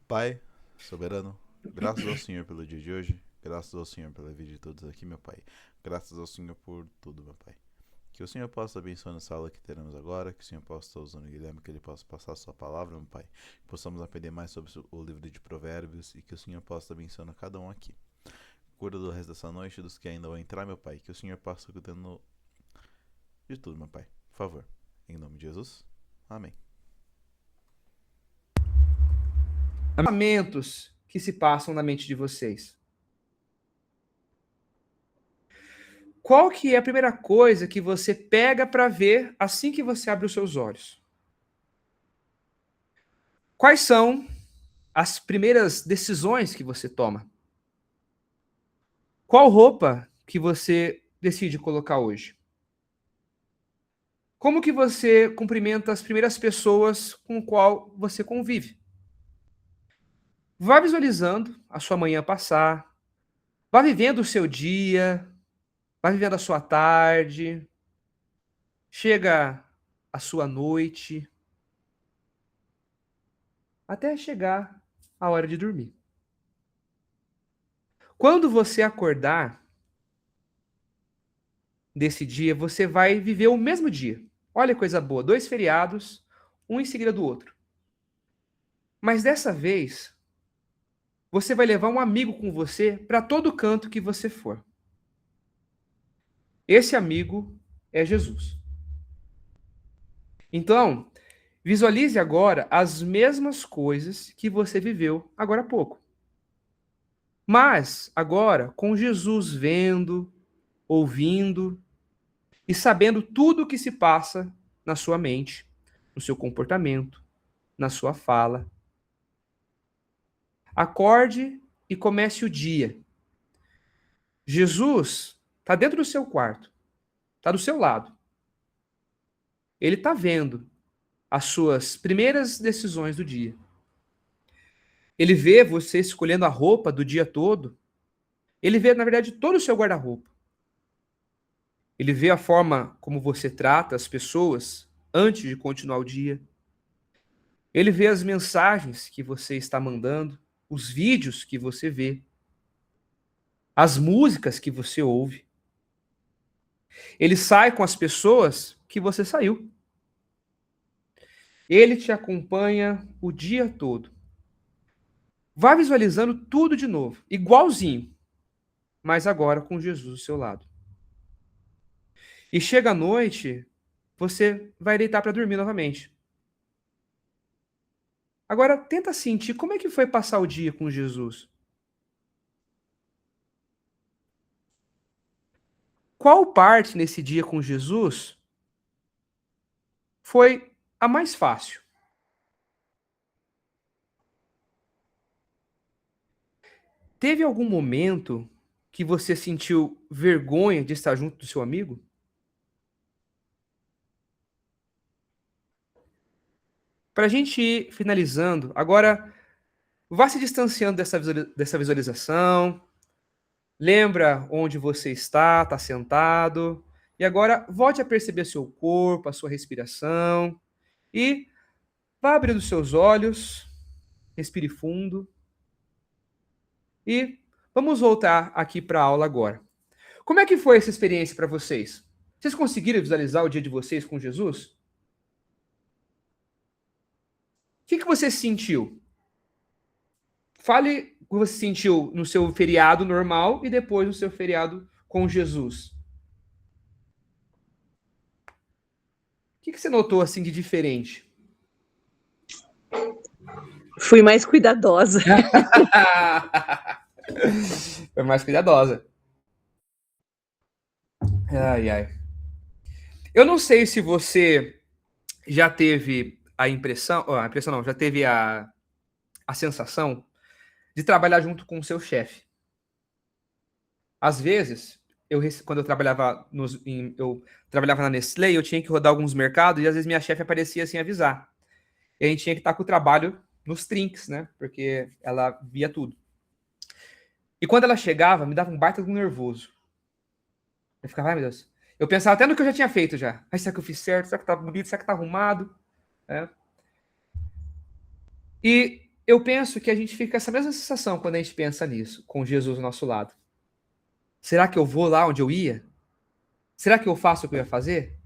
Pai, soberano, graças ao Senhor pelo dia de hoje, graças ao Senhor pela vida de todos aqui, meu Pai. Graças ao Senhor por tudo, meu Pai. Que o Senhor possa abençoar nessa aula que teremos agora, que o Senhor possa estar usando o Guilherme, que ele possa passar a sua palavra, meu Pai. Que possamos aprender mais sobre o livro de Provérbios e que o Senhor possa abençoar cada um aqui. Cuida do resto dessa noite, dos que ainda vão entrar, meu Pai. Que o Senhor possa cuidando de tudo, meu Pai. Por favor. Em nome de Jesus. Amém. Pensamentos que se passam na mente de vocês. Qual que é a primeira coisa que você pega para ver assim que você abre os seus olhos? Quais são as primeiras decisões que você toma? Qual roupa que você decide colocar hoje? Como que você cumprimenta as primeiras pessoas com qual você convive? Vá visualizando a sua manhã passar, vá vivendo o seu dia, vá vivendo a sua tarde, chega a sua noite, até chegar a hora de dormir. Quando você acordar desse dia, você vai viver o mesmo dia. Olha que coisa boa, 2 feriados, um em seguida do outro. Mas dessa vez, você vai levar um amigo com você para todo canto que você for. Esse amigo é Jesus. Então, visualize agora as mesmas coisas que você viveu agora há pouco. Mas agora com Jesus vendo, ouvindo e sabendo tudo o que se passa na sua mente, no seu comportamento, na sua fala. Acorde e comece o dia. Jesus está dentro do seu quarto, está do seu lado. Ele está vendo as suas primeiras decisões do dia. Ele vê você escolhendo a roupa do dia todo. Ele vê, na verdade, todo o seu guarda-roupa. Ele vê a forma como você trata as pessoas antes de continuar o dia. Ele vê as mensagens que você está mandando, os vídeos que você vê, as músicas que você ouve. Ele sai com as pessoas que você saiu. Ele te acompanha o dia todo. Vá visualizando tudo de novo, igualzinho, mas agora com Jesus ao seu lado. E chega à noite, você vai deitar para dormir novamente. Agora tenta sentir como é que foi passar o dia com Jesus. Qual parte nesse dia com Jesus foi a mais fácil? Teve algum momento que você sentiu vergonha de estar junto do seu amigo? Para a gente ir finalizando, agora vá se distanciando dessa visualização. Lembra onde você está sentado. E agora volte a perceber seu corpo, a sua respiração. E vá abrindo seus olhos, respire fundo. E vamos voltar aqui para a aula agora. Como é que foi essa experiência para vocês? Vocês conseguiram visualizar o dia de vocês com Jesus? O que você sentiu? Fale o que você sentiu no seu feriado normal e depois no seu feriado com Jesus. O que você notou assim de diferente? Fui mais cuidadosa. Foi mais cuidadosa. Ai, ai. Eu não sei se você já teve a impressão não, já teve a sensação de trabalhar junto com o seu chefe. Às vezes, quando eu trabalhava eu trabalhava na Nestlé, eu tinha que rodar alguns mercados e às vezes minha chefe aparecia sem avisar. E a gente tinha que estar com o trabalho nos trinques, né? Porque ela via tudo. E quando ela chegava, me dava um baita de um nervoso. Eu ficava, ai meu Deus. Eu pensava até no que eu já tinha feito já. Ai, será que eu fiz certo? Será que tá bonito? Será que tá arrumado? É. E eu penso que a gente fica com essa mesma sensação quando a gente pensa nisso, com Jesus ao nosso lado. Será que eu vou lá onde eu ia? Será que eu faço o que eu ia fazer?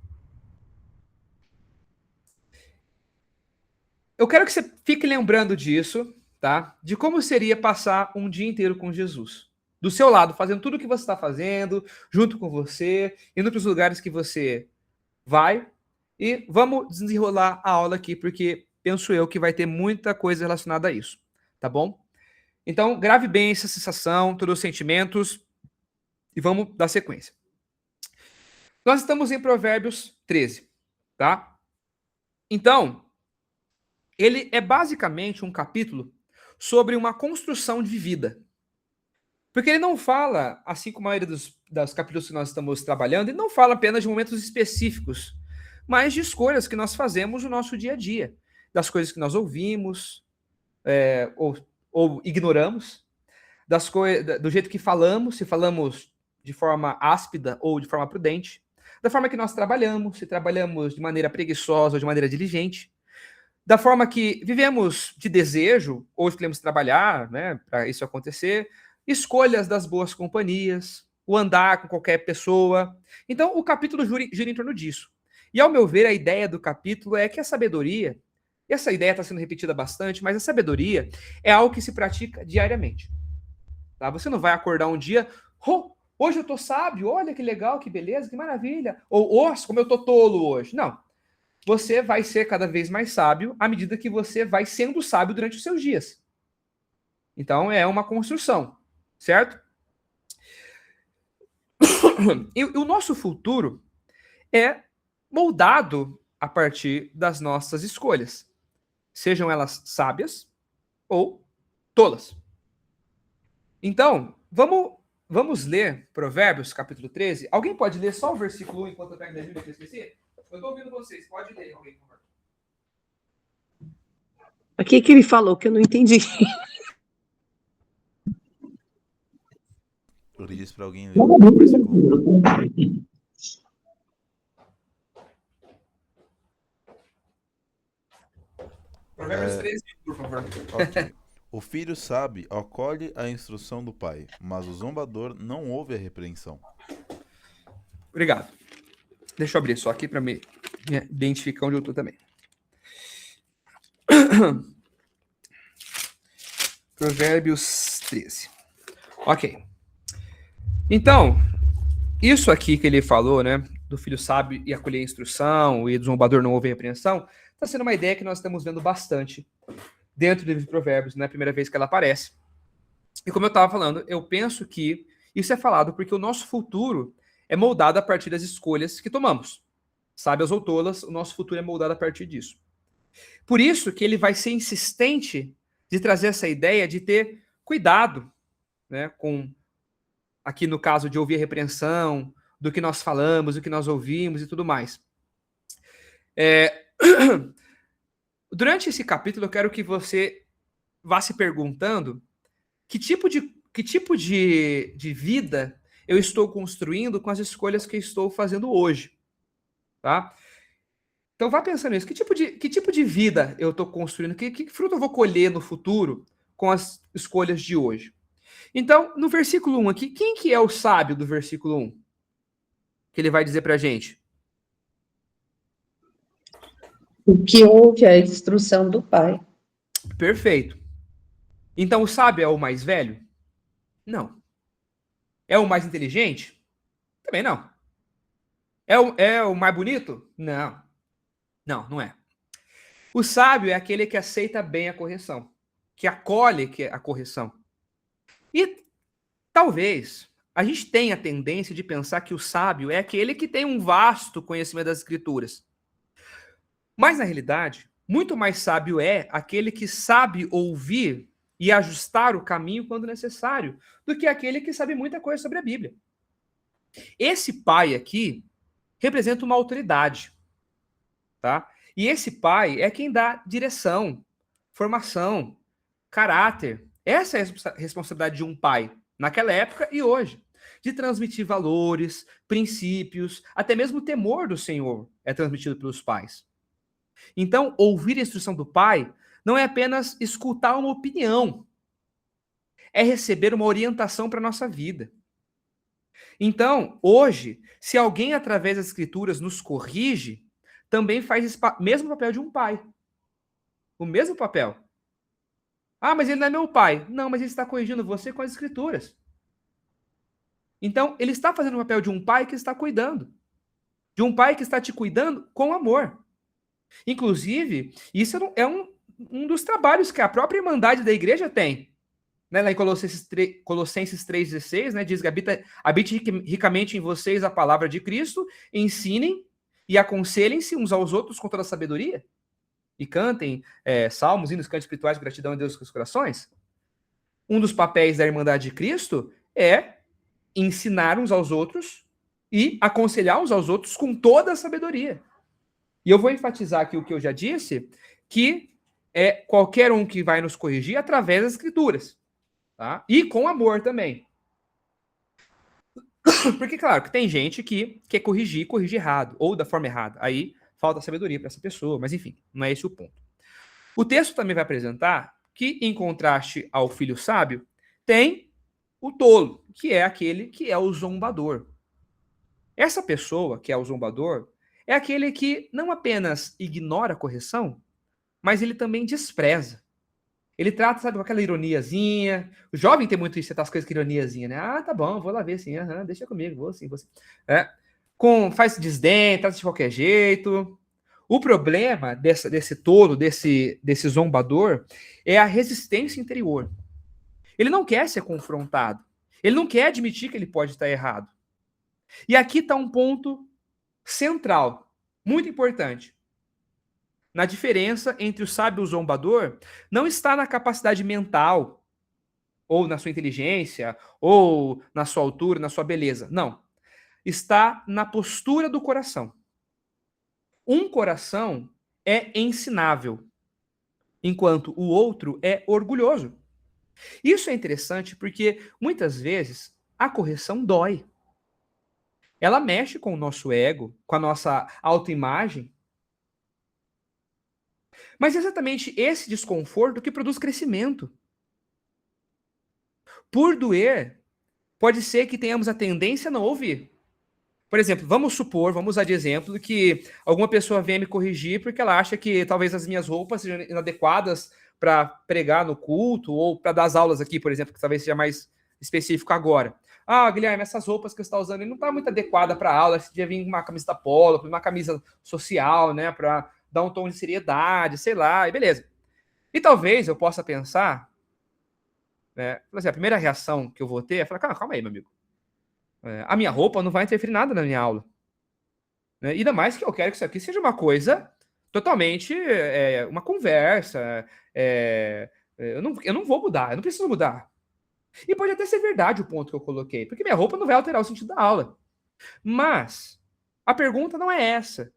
Eu quero que você fique lembrando disso, tá? De como seria passar um dia inteiro com Jesus. Do seu lado, fazendo tudo o que você está fazendo, junto com você, indo para os lugares que você vai. E vamos desenrolar a aula aqui, porque penso eu que vai ter muita coisa relacionada a isso, tá bom? Então, grave bem essa sensação, todos os sentimentos, e vamos dar sequência. Nós estamos em Provérbios 13, tá? Então, ele é basicamente um capítulo sobre uma construção de vida. Porque ele não fala, assim como a maioria dos capítulos que nós estamos trabalhando, ele não fala apenas de momentos específicos, mas de escolhas que nós fazemos no nosso dia a dia, das coisas que nós ouvimos ou ignoramos, do jeito que falamos, se falamos de forma áspida ou de forma prudente, da forma que nós trabalhamos, se trabalhamos de maneira preguiçosa ou de maneira diligente, da forma que vivemos de desejo ou escolhemos trabalhar, né, para isso acontecer, escolhas das boas companhias, o andar com qualquer pessoa. Então, o capítulo gira em torno disso. E, ao meu ver, a ideia do capítulo é que a sabedoria, e essa ideia está sendo repetida bastante, mas a sabedoria é algo que se pratica diariamente. Tá? Você não vai acordar um dia, oh, hoje eu tô sábio, olha que legal, que beleza, que maravilha. Ou, nossa, como eu tô tolo hoje. Não. Você vai ser cada vez mais sábio à medida que você vai sendo sábio durante os seus dias. Então, é uma construção, certo? E o nosso futuro é moldado a partir das nossas escolhas, sejam elas sábias ou tolas. Então, vamos ler Provérbios, capítulo 13. Alguém pode ler só o versículo 1 enquanto eu pego da Bíblia que eu esqueci? Eu estou ouvindo vocês, pode ler alguém, por favor. O que ele falou que eu não entendi? Ele disse para alguém ler o versículo 1. Provérbios 13, por favor. Ok. O filho sabe acolhe a instrução do pai, mas o zombador não ouve a repreensão. Obrigado. Deixa eu abrir só aqui para me identificar onde eu estou também. Provérbios 13. Ok. Então, isso aqui que ele falou, né? Do filho sábio e acolher a instrução, e do zombador não ouve a repreensão, está sendo uma ideia que nós estamos vendo bastante dentro do livro de Provérbios, não é a primeira vez que ela aparece. E como eu estava falando, eu penso que isso é falado porque o nosso futuro é moldado a partir das escolhas que tomamos. Sábias ou tolas, o nosso futuro é moldado a partir disso. Por isso que ele vai ser insistente de trazer essa ideia de ter cuidado, né, com, aqui no caso de ouvir a repreensão, do que nós falamos, do que nós ouvimos e tudo mais. Durante esse capítulo, eu quero que você vá se perguntando que tipo de vida eu estou construindo com as escolhas que eu estou fazendo hoje, tá? Então vá pensando nisso. Que tipo de vida eu estou construindo? Que fruto eu vou colher no futuro com as escolhas de hoje? Então, no versículo 1 aqui, quem que é o sábio do versículo 1? Que ele vai dizer pra gente? O que ouve a instrução do pai. Perfeito. Então, o sábio é o mais velho? Não. É o mais inteligente? Também não. É o mais bonito? Não. Não é. O sábio é aquele que aceita bem a correção, que acolhe a correção. E talvez a gente tenha a tendência de pensar que o sábio é aquele que tem um vasto conhecimento das escrituras. Mas, na realidade, muito mais sábio é aquele que sabe ouvir e ajustar o caminho quando necessário, do que aquele que sabe muita coisa sobre a Bíblia. Esse pai aqui representa uma autoridade, tá? E esse pai é quem dá direção, formação, caráter. Essa é a responsabilidade de um pai, naquela época e hoje, de transmitir valores, princípios, até mesmo o temor do Senhor é transmitido pelos pais. Então, ouvir a instrução do pai não é apenas escutar uma opinião, é receber uma orientação para a nossa vida. Então, hoje, se alguém através das escrituras nos corrige, também faz esse mesmo papel de um pai. O mesmo papel. Ah, mas ele não é meu pai. Não, mas ele está corrigindo você com as escrituras. Então, ele está fazendo o papel de um pai que está cuidando. De um pai que está te cuidando com amor. Inclusive, isso é um dos trabalhos que a própria Irmandade da Igreja tem. Né, lá em Colossenses 3,16, né, diz que habite ricamente em vocês a palavra de Cristo, ensinem e aconselhem-se uns aos outros com toda a sabedoria. E cantem salmos, hinos, cantos espirituais de gratidão a Deus com os corações. Um dos papéis da Irmandade de Cristo é ensinar uns aos outros e aconselhar uns aos outros com toda a sabedoria. E eu vou enfatizar aqui o que eu já disse, que é qualquer um que vai nos corrigir através das escrituras. Tá? E com amor também. Porque, claro, que tem gente que quer corrige errado, ou da forma errada. Aí falta sabedoria para essa pessoa, mas enfim, não é esse o ponto. O texto também vai apresentar que, em contraste ao filho sábio, tem o tolo, que é aquele que é o zombador. Essa pessoa, que é o zombador, é aquele que não apenas ignora a correção, mas ele também despreza. Ele trata, sabe, com aquela ironiazinha. O jovem tem muito isso, as coisas com ironiazinha, né? Ah, tá bom, vou lá ver, sim, deixa comigo, vou sim, vou sim. Faz desdém, trata de qualquer jeito. O problema desse tolo, desse zombador, é a resistência interior. Ele não quer ser confrontado. Ele não quer admitir que ele pode estar errado. E aqui está um ponto central, muito importante. Na diferença entre o sábio e o zombador, não está na capacidade mental, ou na sua inteligência, ou na sua altura, na sua beleza. Não. Está na postura do coração. Um coração é ensinável, enquanto o outro é orgulhoso. Isso é interessante porque, muitas vezes, a correção dói. Ela mexe com o nosso ego, com a nossa autoimagem. Mas é exatamente esse desconforto que produz crescimento. Por doer, pode ser que tenhamos a tendência a não ouvir. Por exemplo, vamos usar de exemplo que alguma pessoa venha me corrigir porque ela acha que talvez as minhas roupas sejam inadequadas para pregar no culto ou para dar as aulas aqui, por exemplo, que talvez seja mais específico agora. Ah, Guilherme, essas roupas que você está usando não está muito adequada para a aula, você devia vir uma camisa polo, uma camisa social, né, para dar um tom de seriedade, sei lá, e beleza. E talvez eu possa pensar, né, assim, a primeira reação que eu vou ter é falar, calma aí, meu amigo. A minha roupa não vai interferir nada na minha aula. Né? Ainda mais que eu quero que isso aqui seja uma coisa totalmente, uma conversa. Eu não vou mudar, eu não preciso mudar. E pode até ser verdade o ponto que eu coloquei, porque minha roupa não vai alterar o sentido da aula. Mas a pergunta não é essa.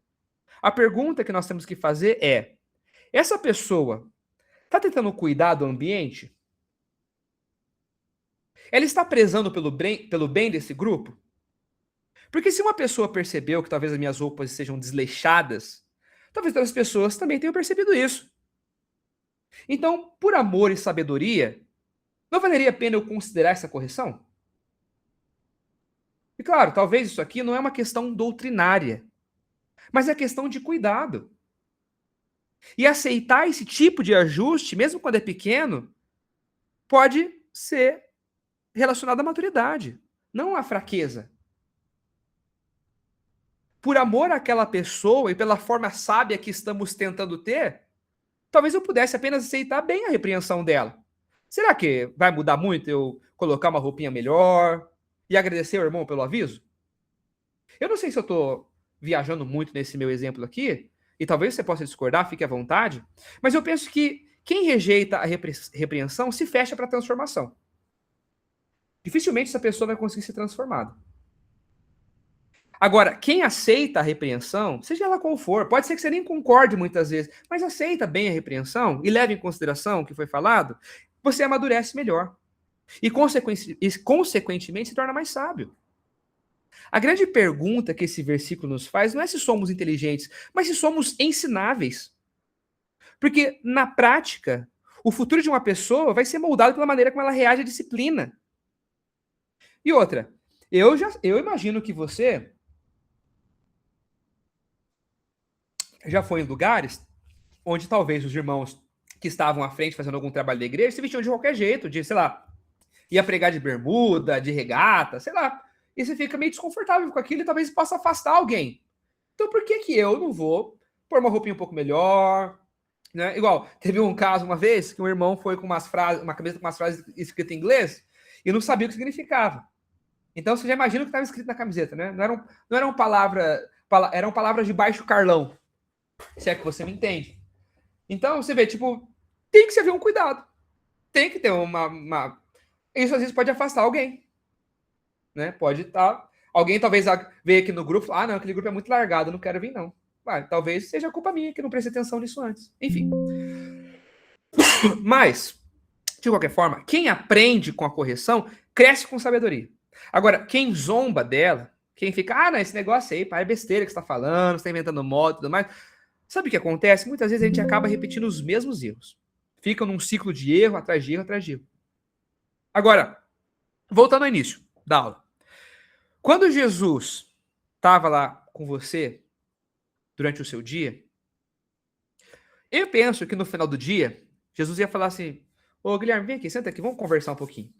A pergunta que nós temos que fazer é: essa pessoa está tentando cuidar do ambiente? Ela está prezando pelo bem desse grupo? Porque se uma pessoa percebeu que talvez as minhas roupas sejam desleixadas, talvez outras pessoas também tenham percebido isso. Então, por amor e sabedoria, não valeria a pena eu considerar essa correção? E claro, talvez isso aqui não é uma questão doutrinária, mas é questão de cuidado. E aceitar esse tipo de ajuste, mesmo quando é pequeno, pode ser relacionado à maturidade, não à fraqueza. Por amor àquela pessoa e pela forma sábia que estamos tentando ter, talvez eu pudesse apenas aceitar bem a repreensão dela. Será que vai mudar muito eu colocar uma roupinha melhor e agradecer ao irmão pelo aviso? Eu não sei se eu estou viajando muito nesse meu exemplo aqui, e talvez você possa discordar, fique à vontade, mas eu penso que quem rejeita a repreensão se fecha para a transformação. Dificilmente essa pessoa vai conseguir ser transformada. Agora, quem aceita a repreensão, seja ela qual for, pode ser que você nem concorde muitas vezes, mas aceita bem a repreensão e leva em consideração o que foi falado, você amadurece melhor. E, consequentemente, se torna mais sábio. A grande pergunta que esse versículo nos faz não é se somos inteligentes, mas se somos ensináveis. Porque, na prática, o futuro de uma pessoa vai ser moldado pela maneira como ela reage à disciplina. E outra, eu imagino que você já foi em lugares onde talvez os irmãos que estavam à frente fazendo algum trabalho da igreja se vestiam de qualquer jeito, de, sei lá, ia pregar de bermuda, de regata, sei lá. E você fica meio desconfortável com aquilo e talvez possa afastar alguém. Então por que eu não vou pôr uma roupinha um pouco melhor, né? Igual, teve um caso uma vez que um irmão foi com umas frases, uma camiseta com umas frases escritas em inglês e não sabia o que significava. Então você já imagina o que estava escrito na camiseta, né? Não eram eram palavras de baixo calão, se é que você me entende. Então você vê, tipo, tem que se haver um cuidado. Tem que ter uma... Isso às vezes pode afastar alguém, né? Pode estar... Alguém talvez veja aqui no grupo, não, aquele grupo é muito largado, não quero vir não. Talvez seja culpa minha que não prestei atenção nisso antes. Enfim. Mas, de qualquer forma, quem aprende com a correção, cresce com sabedoria. Agora, quem zomba dela, quem fica, não, esse negócio aí, pá, é besteira que você está falando, você está inventando moda e tudo mais. Sabe o que acontece? Muitas vezes a gente acaba repetindo os mesmos erros. Fica num ciclo de erro, atrás de erro, atrás de erro. Agora, voltando ao início da aula. Quando Jesus estava lá com você, durante o seu dia, eu penso que no final do dia, Jesus ia falar assim, ô Guilherme, vem aqui, senta aqui, vamos conversar um pouquinho.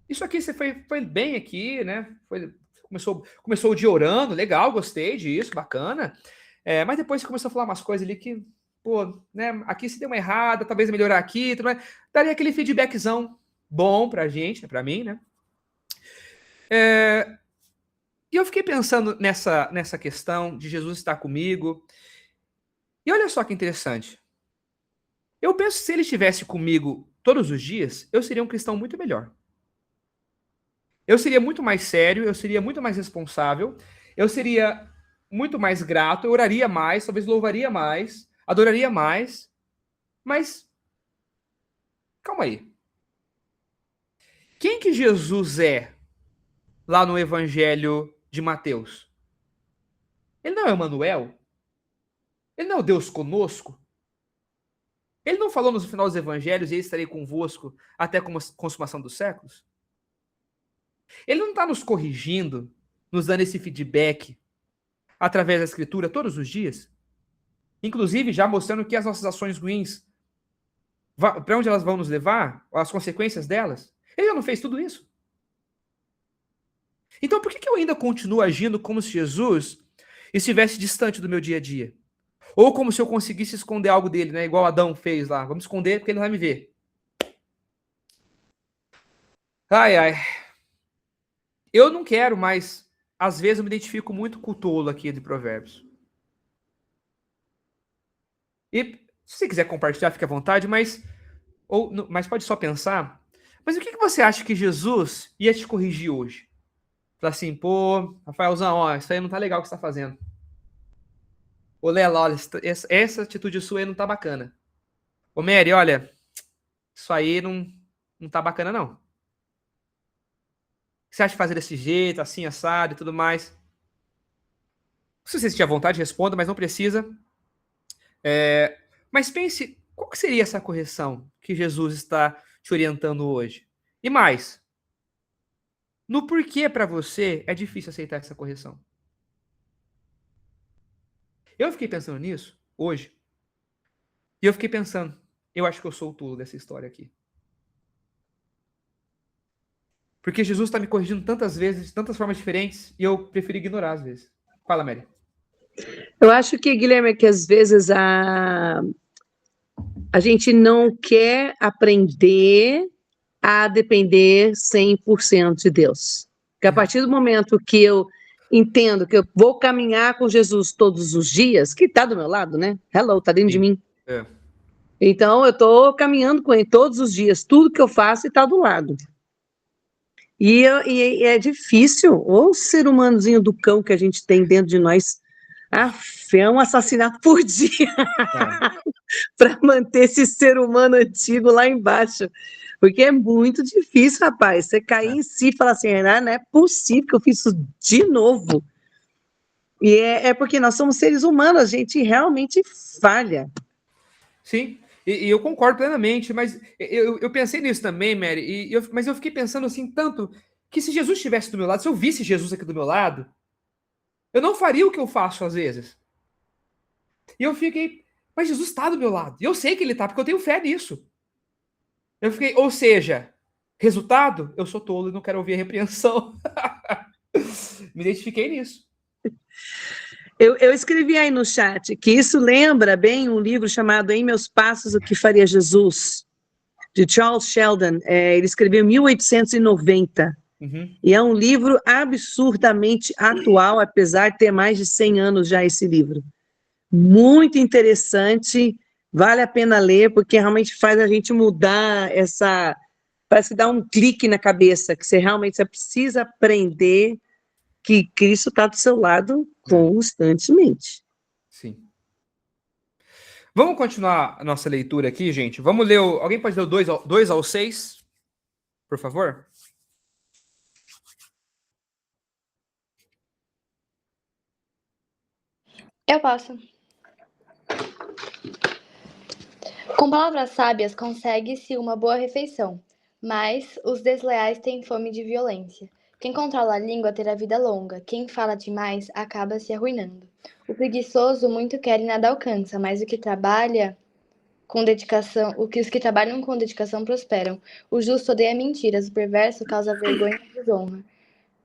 Isso aqui você foi bem aqui, né? Começou o dia orando, legal, gostei disso, bacana. Mas depois você começou a falar umas coisas ali que, pô, né? Aqui se deu uma errada, talvez melhorar aqui, tudo mais. Daria aquele feedbackzão bom pra gente, pra mim, né? E eu fiquei pensando nessa questão de Jesus estar comigo. E olha só que interessante. Eu penso que se ele estivesse comigo todos os dias, eu seria um cristão muito melhor. Eu seria muito mais sério, eu seria muito mais responsável, eu seria muito mais grato, eu oraria mais, talvez louvaria mais, adoraria mais. Mas, calma aí. Quem que Jesus é lá no Evangelho de Mateus? Ele não é Emmanuel? Ele não é o Deus conosco? Ele não falou no final dos evangelhos, e eu estarei convosco até a consumação dos séculos? Ele não está nos corrigindo, nos dando esse feedback através da escritura todos os dias? Inclusive já mostrando que as nossas ações ruins, para onde elas vão nos levar, as consequências delas. Ele já não fez tudo isso? Então por que eu ainda continuo agindo como se Jesus estivesse distante do meu dia a dia? Ou como se eu conseguisse esconder algo dele, né? Igual Adão fez lá. Vamos esconder porque ele não vai me ver. Ai. Eu não quero mais... Às vezes eu me identifico muito com o tolo aqui de Provérbios. E se você quiser compartilhar, fique à vontade, mas pode só pensar. Mas o que você acha que Jesus ia te corrigir hoje? Falar assim, pô, Rafaelzão, isso aí não tá legal o que você tá fazendo. Ô, Lela, olha, essa atitude sua aí não tá bacana. Ô, Mary, olha, isso aí não tá bacana, não. O que você acha de fazer desse jeito, assim, assado e tudo mais? Se você tiver vontade, responda, mas não precisa. Mas pense, qual que seria essa correção que Jesus está te orientando hoje? E mais, no porquê para você é difícil aceitar essa correção? Eu fiquei pensando nisso hoje. E eu fiquei pensando, eu acho que eu sou o tolo dessa história aqui. Porque Jesus está me corrigindo tantas vezes, de tantas formas diferentes, e eu prefiro ignorar às vezes. Fala, Mary. Eu acho que, Guilherme, é que às vezes a gente não quer aprender a depender 100% de Deus. Porque a partir do momento que eu entendo que eu vou caminhar com Jesus todos os dias, que está do meu lado, né? Hello, está dentro de mim. Então, eu estou caminhando com ele todos os dias. Tudo que eu faço está do lado. E é difícil. O ser humanozinho do cão que a gente tem dentro de nós, é um assassinato por dia para manter esse ser humano antigo lá embaixo. Porque é muito difícil, rapaz. Você cair em si e falar assim, não é possível que eu fiz isso de novo. E é porque nós somos seres humanos, a gente realmente falha. Sim, e eu concordo plenamente, mas eu pensei nisso também, Mary, mas eu fiquei pensando assim tanto que se Jesus estivesse do meu lado, se eu visse Jesus aqui do meu lado, eu não faria o que eu faço às vezes. E eu fiquei, mas Jesus está do meu lado. E eu sei que ele está, porque eu tenho fé nisso. Eu fiquei, ou seja, resultado, eu sou tolo e não quero ouvir a repreensão. Me identifiquei nisso. Eu escrevi aí no chat que isso lembra bem um livro chamado Em Meus Passos, O que Faria Jesus, de Charles Sheldon. Ele escreveu em 1890. Uhum. E é um livro absurdamente atual, apesar de ter mais de 100 anos já esse livro. Muito interessante, vale a pena ler, porque realmente faz a gente mudar essa... Parece que dá um clique na cabeça, que você precisa aprender que Cristo está do seu lado constantemente. Sim. Vamos continuar a nossa leitura aqui, gente? Vamos ler alguém pode ler o 2 ao 6, por favor? Eu posso. Com palavras sábias consegue-se uma boa refeição, mas os desleais têm fome de violência. Quem controla a língua terá vida longa, quem fala demais acaba se arruinando. O preguiçoso muito quer e nada alcança, mas o que trabalha com dedicação, os que trabalham com dedicação prosperam. O justo odeia mentiras, o perverso causa vergonha e desonra.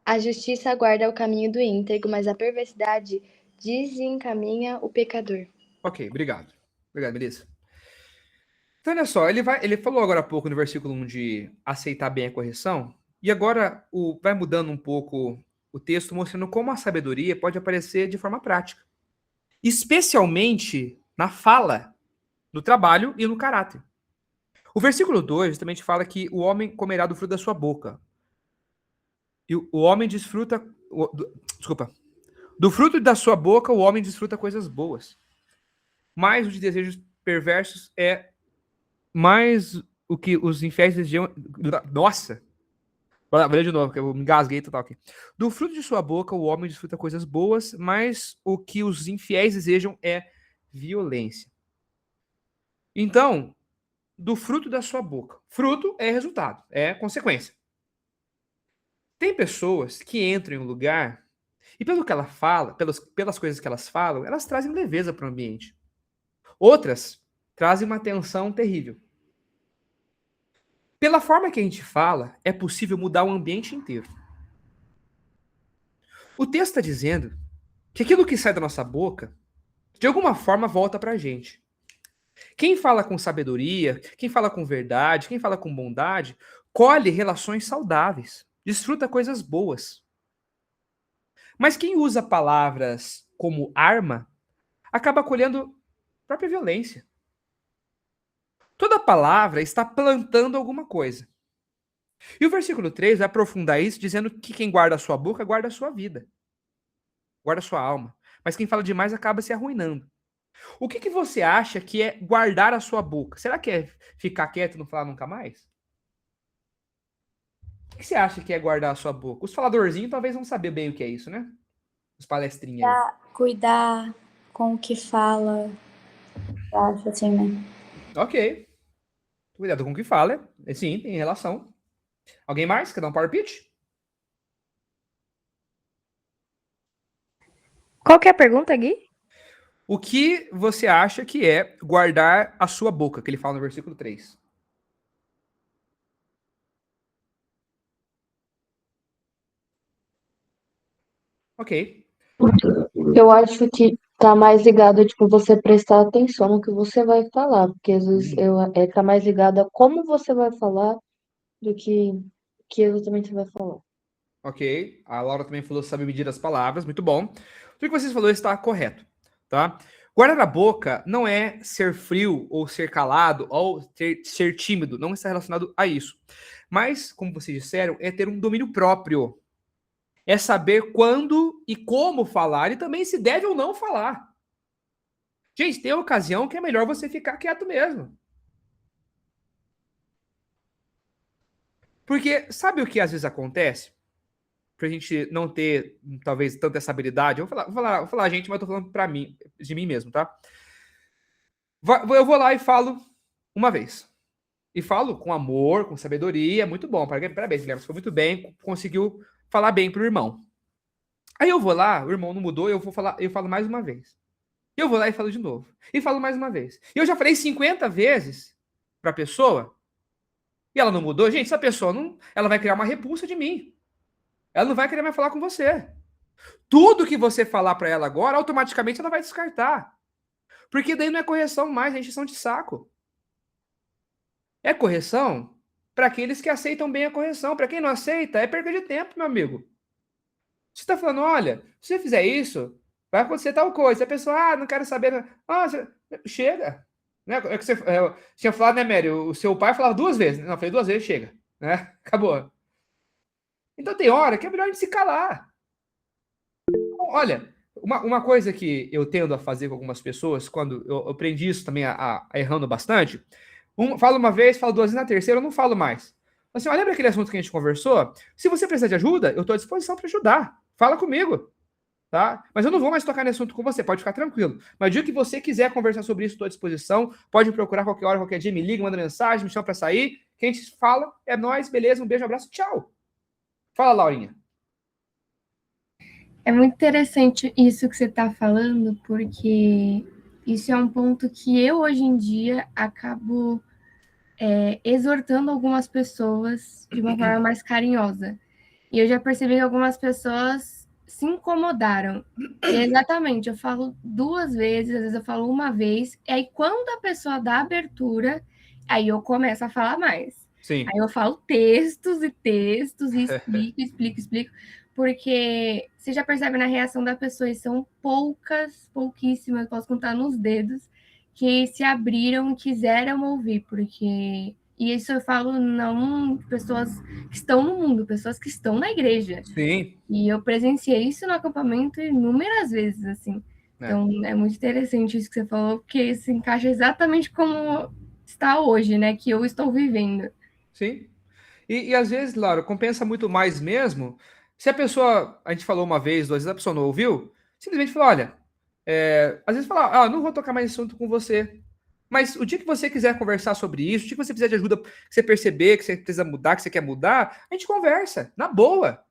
A justiça guarda o caminho do íntegro, mas a perversidade desencaminha o pecador. Ok, obrigado. Obrigado, Melissa. Então, olha só, ele falou agora há pouco no versículo 1 de aceitar bem a correção, e agora vai mudando um pouco o texto, mostrando como a sabedoria pode aparecer de forma prática, especialmente na fala, no trabalho e no caráter. O versículo 2 justamente fala que o homem comerá do fruto da sua boca. E o homem desfruta. Desculpa. Do fruto da sua boca, o homem desfruta coisas boas. Mas o de desejos perversos é mais o que os infiéis desejam. Nossa! Vou ler de novo, que eu me engasguei total aqui. Do fruto de sua boca, o homem desfruta coisas boas, mas o que os infiéis desejam é violência. Então, do fruto da sua boca. Fruto é resultado, é consequência. Tem pessoas que entram em um lugar e pelo que ela fala, pelas coisas que elas falam, elas trazem leveza para o ambiente. Outras trazem uma tensão terrível. Pela forma que a gente fala, é possível mudar o ambiente inteiro. O texto está dizendo que aquilo que sai da nossa boca, de alguma forma, volta para a gente. Quem fala com sabedoria, quem fala com verdade, quem fala com bondade, colhe relações saudáveis, desfruta coisas boas. Mas quem usa palavras como arma, acaba colhendo própria violência. Toda palavra está plantando alguma coisa. E o versículo 3 vai aprofundar isso, dizendo que quem guarda a sua boca, guarda a sua vida. Guarda a sua alma. Mas quem fala demais acaba se arruinando. O que você acha que é guardar a sua boca? Será que é ficar quieto e não falar nunca mais? O que você acha que é guardar a sua boca? Os faladorzinhos talvez vão saber bem o que é isso, né? Os palestrinhas aí. Cuidar com o que fala, eu acho assim, né? Ok. Cuidado com o que fala. Sim, tem relação. Alguém mais? Quer dar um power pitch? Qual que é a pergunta, Gui? O que você acha que é guardar a sua boca, que ele fala no versículo 3? Ok. Eu acho que tá mais ligado, tipo, você prestar atenção no que você vai falar, porque às vezes tá mais ligado a como você vai falar do que exatamente você vai falar. Ok. A Laura também falou sabe medir as palavras. Muito bom. Tudo que vocês falaram está correto. Tá? Guardar a boca não é ser frio ou ser calado ou ser tímido. Não está relacionado a isso. Mas, como vocês disseram, é ter um domínio próprio. É saber quando e como falar e também se deve ou não falar. Gente, tem ocasião que é melhor você ficar quieto mesmo. Porque sabe o que às vezes acontece? pra gente não ter, talvez, tanta essa habilidade, vou falar gente, mas eu tô falando pra mim, de mim mesmo, tá? Eu vou lá e falo uma vez. E falo com amor, com sabedoria, muito bom. Parabéns, Guilherme, você foi muito bem, conseguiu falar bem pro irmão. Aí eu vou lá, o irmão não mudou, eu falo mais uma vez. Eu vou lá e falo de novo. E falo mais uma vez. E eu já falei 50 vezes pra pessoa, e ela não mudou. Gente, essa pessoa não, ela vai criar uma repulsa de mim. Ela não vai querer mais falar com você. Tudo que você falar pra ela agora, automaticamente ela vai descartar. Porque daí não é correção mais, é encheção de saco. É correção para aqueles que aceitam bem a correção. Para quem não aceita, é perda de tempo, meu amigo. Você está falando, olha, se você fizer isso, vai acontecer tal coisa. A pessoa, não quero saber. Chega. Né? É que você tinha falado, né, Mary? O seu pai falava 2 vezes. Não, eu falei 2 vezes, chega. Né? Acabou. Então tem hora que é melhor a gente se calar. Olha, uma coisa que eu tendo a fazer com algumas pessoas, quando eu aprendi isso também errando bastante, falo uma vez, falo 2 vezes, na terceira eu não falo mais. Assim, lembra aquele assunto que a gente conversou? Se você precisar de ajuda, eu estou à disposição para ajudar. Fala comigo, tá? Mas eu não vou mais tocar nesse assunto com você, pode ficar tranquilo. Mas o dia que você quiser conversar sobre isso, estou à disposição. Pode me procurar qualquer hora, qualquer dia, me liga, manda mensagem, me chama para sair. Que a gente fala, é nóis, beleza, um beijo, um abraço, tchau. Fala, Laurinha. É muito interessante isso que você está falando, porque isso é um ponto que eu, hoje em dia, acabo exortando algumas pessoas de uma forma mais carinhosa. E eu já percebi que algumas pessoas se incomodaram. E exatamente, eu falo 2 vezes, às vezes eu falo uma vez, e aí quando a pessoa dá abertura, aí eu começo a falar mais. Sim. Aí eu falo textos e textos, e explico, porque você já percebe na reação da pessoa, e são pouquíssimas, posso contar nos dedos, que se abriram e quiseram ouvir, porque... E isso eu falo não pessoas que estão no mundo, pessoas que estão na igreja. Sim. E eu presenciei isso no acampamento inúmeras vezes, assim. Então, é muito interessante isso que você falou, porque se encaixa exatamente como está hoje, né? Que eu estou vivendo. Sim. E às vezes, Laura, compensa muito mais mesmo se a pessoa, a gente falou uma vez, 2 vezes, a pessoa não ouviu, simplesmente fala, olha, às vezes fala, não vou tocar mais assunto com você. Mas o dia que você quiser conversar sobre isso, o dia que você precisar de ajuda, que você perceber que você precisa mudar, que você quer mudar, a gente conversa, na boa.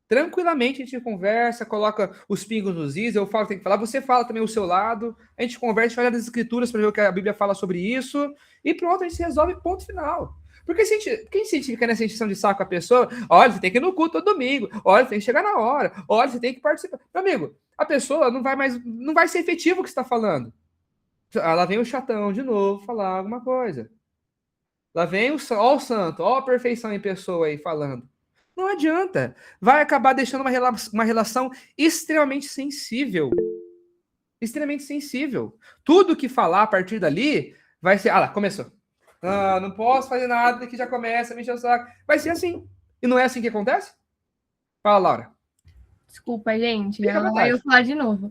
Tranquilamente a gente conversa, coloca os pingos nos is, eu falo que tem que falar, você fala também o seu lado, a gente conversa, a gente olha nas escrituras para ver o que a Bíblia fala sobre isso, e pronto, a gente resolve, ponto final. Porque se a gente fica nessa encheção de saco com a pessoa, olha, você tem que ir no culto todo domingo, olha, você tem que chegar na hora, olha, você tem que participar. Meu amigo, a pessoa não vai ser efetivo o que você está falando. Lá vem o chatão de novo falar alguma coisa. Lá vem o santo, a perfeição em pessoa aí falando. Não adianta. Vai acabar deixando uma relação extremamente sensível. Extremamente sensível. Tudo que falar a partir dali vai ser... lá, começou. Não posso fazer nada que já começa a me encher o saco. Vai ser assim. E não é assim que acontece? Fala, Laura. Desculpa, gente. Ela vai eu falar de novo.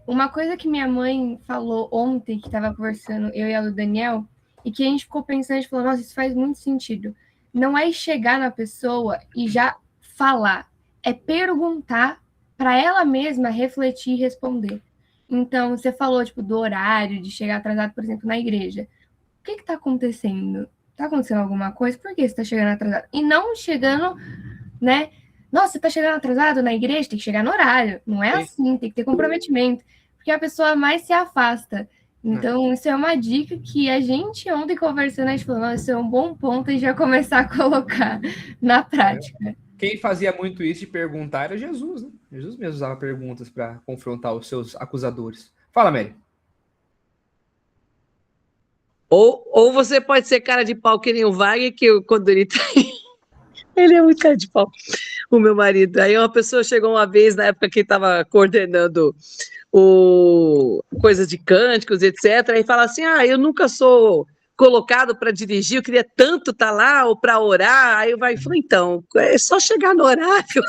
Uma coisa que minha mãe falou ontem, que estava conversando, eu e a do Daniel, e que a gente ficou pensando, a gente falou, nossa, isso faz muito sentido. Não é chegar na pessoa e já falar. É perguntar para ela mesma refletir e responder. Então, você falou, do horário, de chegar atrasado, por exemplo, na igreja. O que está acontecendo? Está acontecendo alguma coisa? Por que você está chegando atrasado? E não chegando, né? Nossa, você tá chegando atrasado na igreja, tem que chegar no horário. Não é assim, tem que ter comprometimento. Porque a pessoa mais se afasta. Então, isso é uma dica que a gente ontem conversando, a gente falou, isso é um bom ponto e já começar a colocar na prática. Quem fazia muito isso de perguntar era Jesus, né? Jesus mesmo usava perguntas para confrontar os seus acusadores. Fala, Mary. Ou você pode ser cara de pau que nem o Wagner, que quando ele tá... Ele é muito cara de pau, o meu marido. Aí uma pessoa chegou uma vez, na época que estava coordenando coisas de cânticos, etc., e fala assim, eu nunca sou colocado para dirigir, eu queria tanto estar lá, ou para orar. Aí eu falei, então, é só chegar no horário.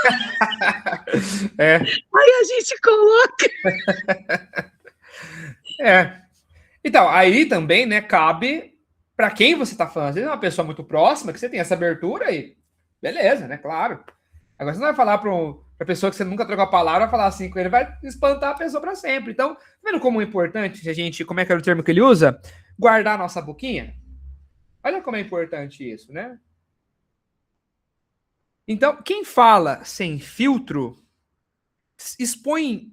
Aí a gente coloca. Então, aí também, né, cabe para quem você está falando. Às vezes é uma pessoa muito próxima, que você tem essa abertura e beleza, né, claro. Agora, você não vai falar para pessoa que você nunca trocou a palavra, vai falar assim com ele, vai espantar a pessoa para sempre. Então, tá vendo como é importante a gente, como é que era o termo que ele usa? Guardar a nossa boquinha? Olha como é importante isso, né? Então, quem fala sem filtro expõe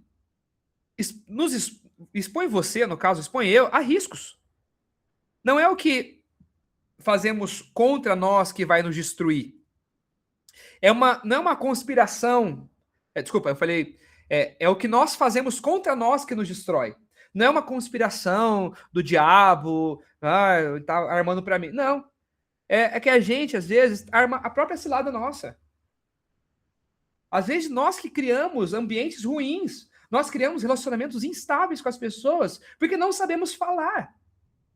você, no caso, expõe eu, a riscos. Não é o que fazemos contra nós que vai nos destruir. Não é uma conspiração. Desculpa, eu falei. É o que nós fazemos contra nós que nos destrói. Não é uma conspiração do diabo, tá armando para mim. Não. É que a gente, às vezes, arma a própria cilada nossa. Às vezes, nós que criamos ambientes ruins, nós criamos relacionamentos instáveis com as pessoas, porque não sabemos falar.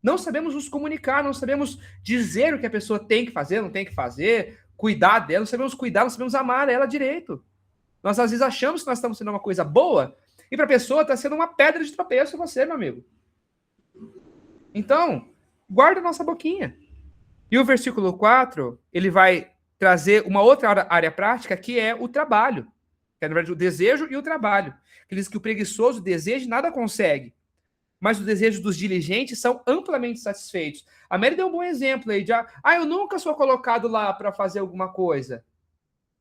Não sabemos nos comunicar, não sabemos dizer o que a pessoa tem que fazer, não tem que fazer, cuidar dela, não sabemos cuidar, não sabemos amar ela direito. Nós, às vezes, achamos que nós estamos sendo uma coisa boa e para a pessoa está sendo uma pedra de tropeço você, meu amigo. Então, guarda a nossa boquinha. E o versículo 4, ele vai trazer uma outra área prática, que é o trabalho. Que é, na verdade, o desejo e o trabalho. Ele diz que o preguiçoso deseja e nada consegue. Mas os desejos dos diligentes são amplamente satisfeitos. A Mary deu um bom exemplo aí de, eu nunca sou colocado lá para fazer alguma coisa.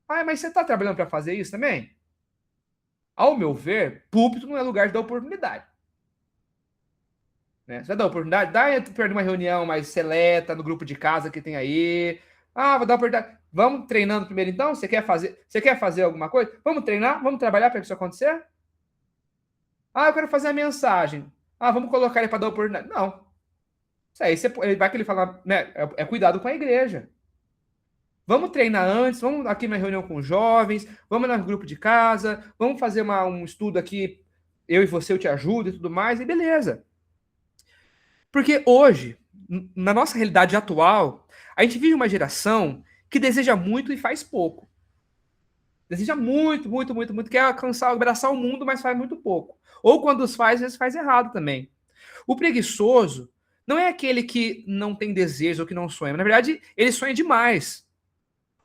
Mas você está trabalhando para fazer isso também? Ao meu ver, púlpito não é lugar de dar oportunidade. Né? Você vai dar oportunidade? Dá perto de uma reunião mais seleta, no grupo de casa que tem aí. Vou dar oportunidade. Vamos treinando primeiro então? Você quer fazer alguma coisa? Vamos treinar? Vamos trabalhar para isso acontecer? Eu quero fazer a mensagem. Vamos colocar ele para dar oportunidade. Não. Isso aí, vai que ele fala, né? É cuidado com a igreja. Vamos treinar antes, vamos aqui na reunião com jovens, vamos no grupo de casa, vamos fazer um estudo aqui, eu e você, eu te ajudo e tudo mais, e beleza. Porque hoje, na nossa realidade atual, a gente vive uma geração que deseja muito e faz pouco. Deseja muito, muito, muito, muito, quer alcançar, abraçar o mundo, mas faz muito pouco. Ou quando os faz, às vezes faz errado também. O preguiçoso não é aquele que não tem desejo ou que não sonha. Na verdade, ele sonha demais.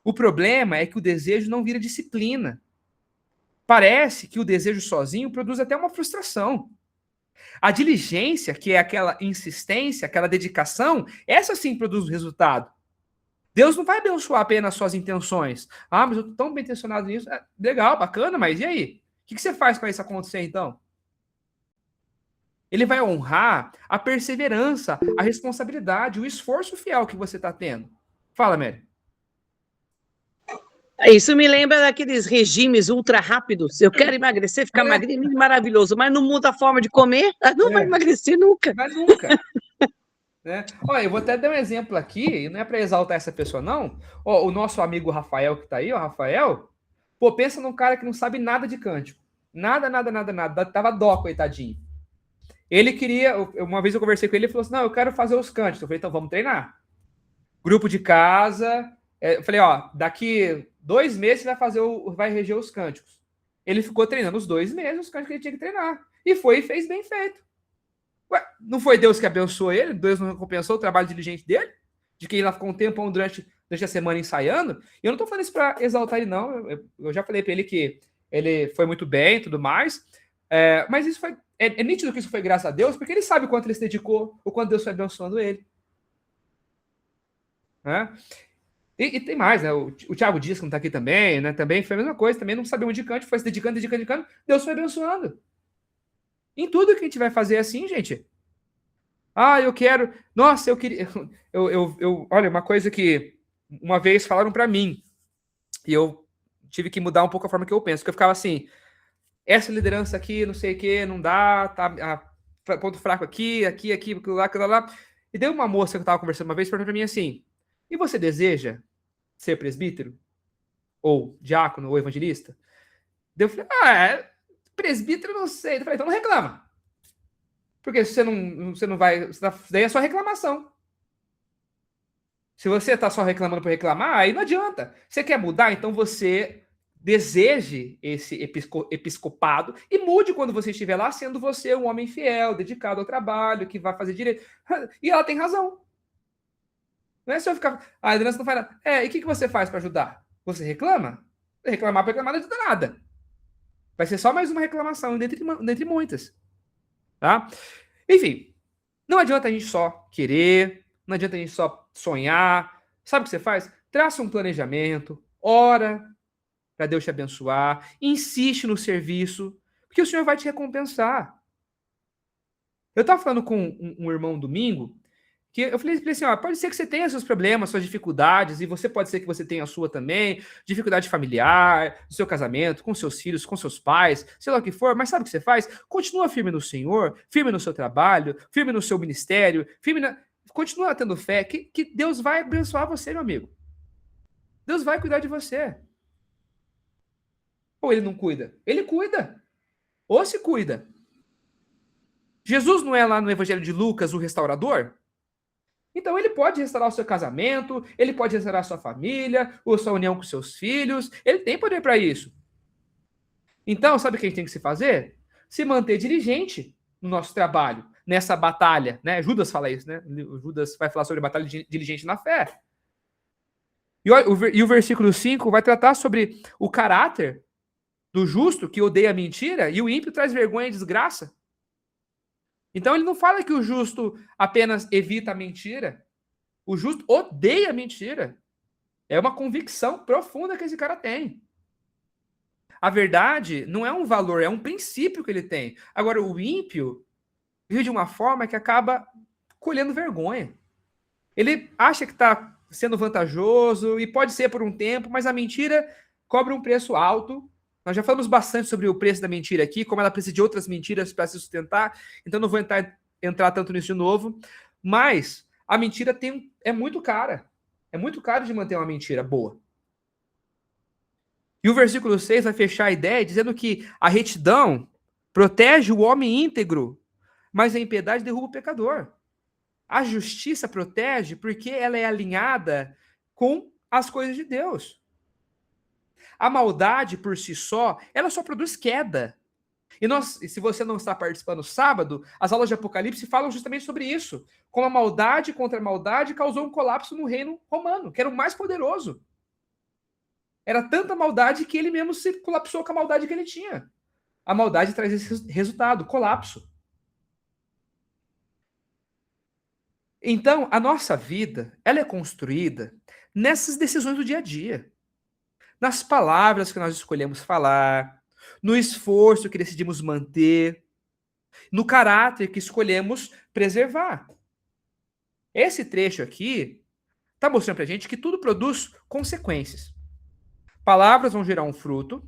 O problema é que o desejo não vira disciplina. Parece que o desejo sozinho produz até uma frustração. A diligência, que é aquela insistência, aquela dedicação, essa sim produz o resultado. Deus não vai abençoar apenas suas intenções. Mas eu estou tão bem intencionado nisso. Legal, bacana, mas e aí? O que você faz para isso acontecer, então? Ele vai honrar a perseverança, a responsabilidade, o esforço fiel que você está tendo. Fala, Mary. Isso me lembra daqueles regimes ultra rápidos. Eu quero emagrecer, ficar magrinho, maravilhoso, mas não muda a forma de comer, não vai emagrecer nunca. Vai nunca. Né? Eu vou até dar um exemplo aqui, e não é para exaltar essa pessoa, não. O nosso amigo Rafael, que está aí, Rafael, pensa num cara que não sabe nada de cântico. Nada. Tava dó, coitadinho. Ele queria, uma vez eu conversei com ele, ele falou assim, eu quero fazer os cânticos. Eu falei, então vamos treinar. Grupo de casa. Eu falei, daqui 2 meses você vai reger os cânticos. Ele ficou treinando os 2 meses, os cânticos que ele tinha que treinar. E fez bem feito. Não foi Deus que abençoou ele? Deus não recompensou o trabalho diligente dele? De que ele ficou um tempão durante a semana ensaiando? E eu não estou falando isso para exaltar ele, não. Eu já falei para ele que ele foi muito bem e tudo mais. Mas isso foi... É nítido que isso foi graças a Deus, porque ele sabe o quanto ele se dedicou, o quanto Deus foi abençoando ele. Né? E tem mais, né? O Thiago Dias, que não está aqui também, né? Também foi a mesma coisa, também não sabia onde cante, foi se dedicando, Deus foi abençoando. Em tudo que a gente vai fazer assim, gente. Eu quero... Nossa, eu queria... Olha, uma coisa que uma vez falaram para mim, e eu tive que mudar um pouco a forma que eu penso, porque eu ficava assim, essa liderança aqui, não sei o que, não dá, tá ponto fraco aqui, aquilo lá. E deu uma moça que eu estava conversando uma vez, perguntou para mim assim, e você deseja ser presbítero? Ou diácono, ou evangelista? Daí eu falei, presbítero não sei. Eu falei, então não reclama. Porque você não vai... Daí é só reclamação. Se você está só reclamando por reclamar, aí não adianta. Você quer mudar, então você deseje esse episcopado e mude quando você estiver lá, sendo você um homem fiel, dedicado ao trabalho, que vai fazer direito. E ela tem razão. Não é só ficar... a liderança não faz nada. E o que você faz para ajudar? Você reclama? Reclamar para reclamar não adianta nada. Vai ser só mais uma reclamação dentre muitas. Tá? Enfim, não adianta a gente só querer, não adianta a gente só sonhar. Sabe o que você faz? Traça um planejamento, ora para Deus te abençoar, insiste no serviço, porque o Senhor vai te recompensar. Eu estava falando com um irmão domingo, que eu falei assim, ó, pode ser que você tenha seus problemas, suas dificuldades, e você pode ser que você tenha a sua também, dificuldade familiar, no seu casamento, com seus filhos, com seus pais, sei lá o que for, mas sabe o que você faz? Continua firme no Senhor, firme no seu trabalho, firme no seu ministério, continua tendo fé, que Deus vai abençoar você, meu amigo. Deus vai cuidar de você. Ou ele não cuida? Ele cuida. Ou se cuida. Jesus não é lá no Evangelho de Lucas o restaurador? Então ele pode restaurar o seu casamento, ele pode restaurar a sua família, a sua união com seus filhos, ele tem poder para isso. Então, sabe o que a gente tem que se fazer? Se manter diligente no nosso trabalho, nessa batalha, né? Judas fala isso, né? Judas vai falar sobre a batalha diligente na fé. E o versículo 5 vai tratar sobre o caráter do justo que odeia a mentira e o ímpio traz vergonha e desgraça. Então ele não fala que o justo apenas evita a mentira. O justo odeia a mentira. É uma convicção profunda que esse cara tem. A verdade não é um valor, é um princípio que ele tem. Agora, o ímpio vive de uma forma que acaba colhendo vergonha. Ele acha que está sendo vantajoso e pode ser por um tempo, mas a mentira cobra um preço alto. Nós já falamos bastante sobre o preço da mentira aqui, como ela precisa de outras mentiras para se sustentar, então não vou entrar tanto nisso de novo. Mas a mentira é muito cara. É muito caro de manter uma mentira boa. E o versículo 6 vai fechar a ideia dizendo que a retidão protege o homem íntegro, mas a impiedade derruba o pecador. A justiça protege porque ela é alinhada com as coisas de Deus. A maldade, por si só, ela só produz queda. E se você não está participando sábado, as aulas de Apocalipse falam justamente sobre isso. Como a maldade contra a maldade causou um colapso no reino romano, que era o mais poderoso. Era tanta maldade que ele mesmo se colapsou com a maldade que ele tinha. A maldade traz esse resultado, colapso. Então, a nossa vida, ela é construída nessas decisões do dia a dia. Nas palavras que nós escolhemos falar, no esforço que decidimos manter, no caráter que escolhemos preservar. Esse trecho aqui está mostrando para a gente que tudo produz consequências. Palavras vão gerar um fruto,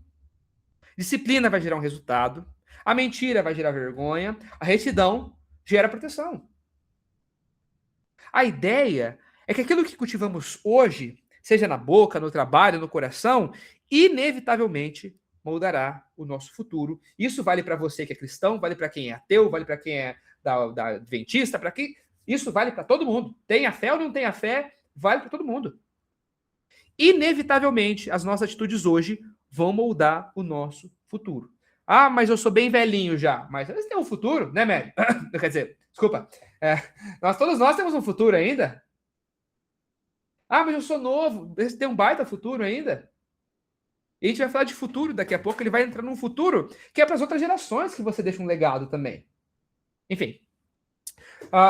disciplina vai gerar um resultado, a mentira vai gerar vergonha, a retidão gera proteção. A ideia é que aquilo que cultivamos hoje, seja na boca, no trabalho, no coração, inevitavelmente moldará o nosso futuro. Isso vale para você que é cristão, vale para quem é ateu, vale para quem é da adventista, para quem... Isso vale para todo mundo. Tenha fé ou não tenha fé, vale para todo mundo. Inevitavelmente, as nossas atitudes hoje vão moldar o nosso futuro. Ah, mas eu sou bem velhinho já. Mas eles têm um futuro, né, Mary? Quer dizer, desculpa. Todos nós temos um futuro ainda. Ah, mas eu sou novo. Esse tem um baita futuro ainda. E a gente vai falar de futuro daqui a pouco. Ele vai entrar num futuro que é para as outras gerações que você deixa um legado também. Enfim.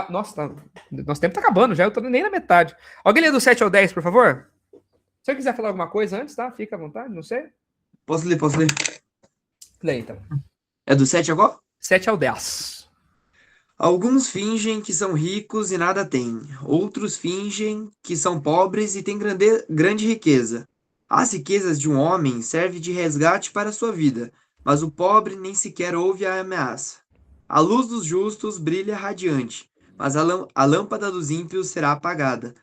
Nossa, nosso tempo tá acabando já. Eu tô nem na metade. Alguém lê do 7 ao 10, por favor? Se você quiser falar alguma coisa antes, tá? Fica à vontade, não sei. Posso ler? Lê, então. É do 7 agora? 7 ao 10. Alguns fingem que são ricos e nada têm. Outros fingem que são pobres e têm grande riqueza. As riquezas de um homem servem de resgate para a sua vida, mas o pobre nem sequer ouve a ameaça. A luz dos justos brilha radiante, mas a lâmpada dos ímpios será apagada.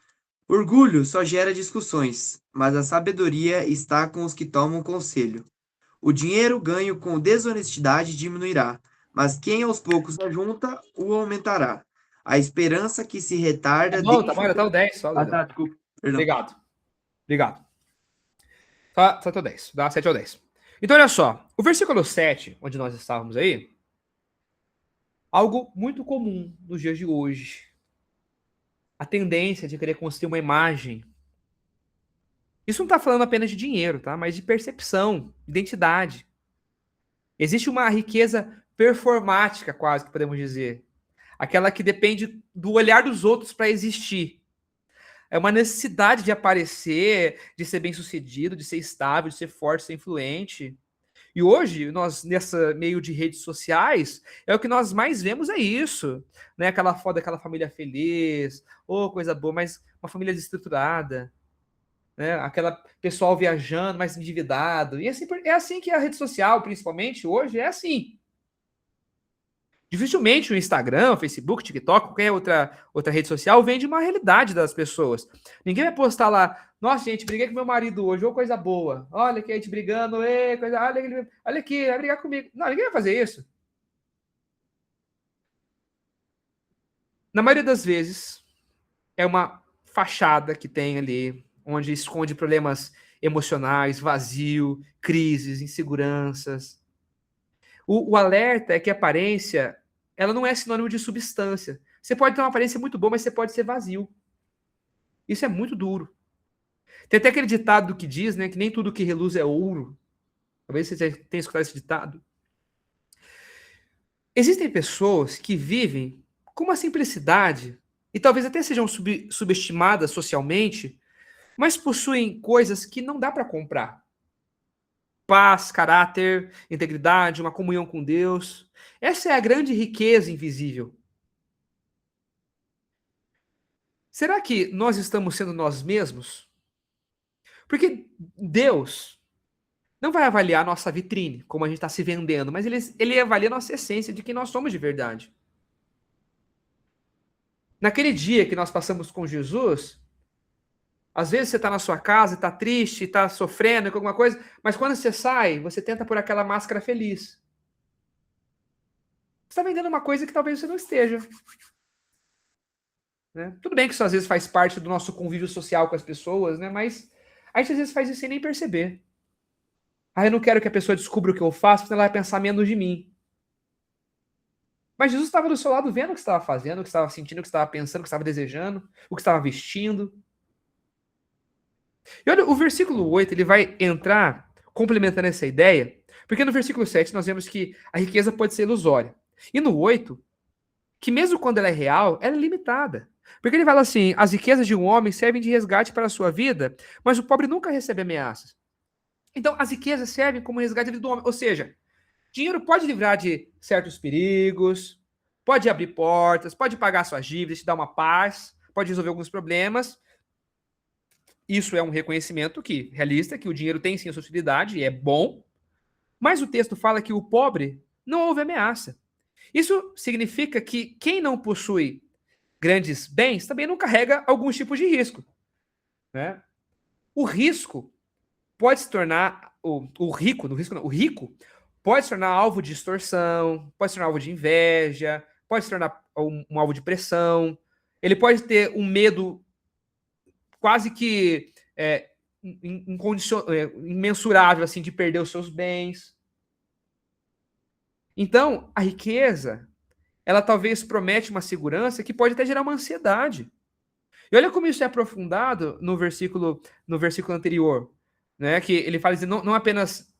Orgulho só gera discussões, mas a sabedoria está com os que tomam conselho. O dinheiro ganho com desonestidade diminuirá, mas quem aos poucos ajunta, o aumentará. A esperança que se retarda... Tá bom, tá o 10 só. Tá, desculpa. Perdão. Obrigado. Só até o 10. Dá 7 ao 10. Então, olha só. O versículo 7, onde nós estávamos aí, algo muito comum nos dias de hoje. A tendência de querer construir uma imagem Isso não está falando apenas de dinheiro, tá? Mas de percepção, identidade. Existe uma riqueza performática, quase que podemos dizer. Aquela que depende do olhar dos outros para existir. É uma necessidade de aparecer, de ser bem-sucedido, de ser estável, de ser forte, de ser influente. E hoje, nós, nessa meio de redes sociais, é o que nós mais vemos é isso. Né? Aquela foto daquela família feliz, coisa boa, mas uma família desestruturada. Né? Aquela pessoal viajando, mais endividado. E assim, é assim que a rede social, principalmente hoje, é assim. Dificilmente o Instagram, o Facebook, TikTok, qualquer outra rede social vende uma realidade das pessoas. Ninguém vai postar lá, nossa, gente, briguei com meu marido hoje, ou coisa boa. Olha aqui a gente brigando, coisa, olha aqui, vai brigar comigo. Não, ninguém vai fazer isso. Na maioria das vezes, é uma fachada que tem ali, onde esconde problemas emocionais, vazio, crises, inseguranças. O alerta é que a aparência, ela não é sinônimo de substância. Você pode ter uma aparência muito boa, mas você pode ser vazio. Isso é muito duro. Tem até aquele ditado que diz, né, que nem tudo que reluz é ouro. Talvez você já tenha escutado esse ditado. Existem pessoas que vivem com uma simplicidade, e talvez até sejam subestimadas socialmente, mas possuem coisas que não dá para comprar. Paz, caráter, integridade, uma comunhão com Deus. Essa é a grande riqueza invisível. Será que nós estamos sendo nós mesmos? Porque Deus não vai avaliar a nossa vitrine, como a gente está se vendendo, mas ele avalia a nossa essência de quem nós somos de verdade. Naquele dia que nós passamos com Jesus, às vezes você está na sua casa, está triste, está sofrendo com alguma coisa, mas quando você sai, você tenta pôr aquela máscara feliz. Você está vendendo uma coisa que talvez você não esteja. Né? Tudo bem que isso às vezes faz parte do nosso convívio social com as pessoas, né? Mas a gente às vezes faz isso sem nem perceber. Eu não quero que a pessoa descubra o que eu faço, porque ela vai pensar menos de mim. Mas Jesus estava do seu lado vendo o que você estava fazendo, o que você estava sentindo, o que você estava pensando, o que você estava desejando, o que você estava vestindo. E olha, o versículo 8, ele vai entrar complementando essa ideia, porque no versículo 7 nós vemos que a riqueza pode ser ilusória. E no 8, que mesmo quando ela é real, ela é limitada. Porque ele fala assim, as riquezas de um homem servem de resgate para a sua vida, mas o pobre nunca recebe ameaças. Então, as riquezas servem como resgate da vida do homem. Ou seja, dinheiro pode livrar de certos perigos, pode abrir portas, pode pagar suas dívidas, te dar uma paz, pode resolver alguns problemas. Isso é um reconhecimento realista, que o dinheiro tem sim a sua utilidade, e é bom, mas o texto fala que o pobre não houve ameaça. Isso significa que quem não possui grandes bens também não carrega alguns tipos de risco. Né? O risco pode se tornar, o rico pode se tornar alvo de extorsão, pode se tornar alvo de inveja, pode se tornar um alvo de pressão, ele pode ter um medo quase que imensurável assim, de perder os seus bens. Então, a riqueza, ela talvez promete uma segurança que pode até gerar uma ansiedade. E olha como isso é aprofundado no versículo anterior, né? Que ele fala assim, não apenas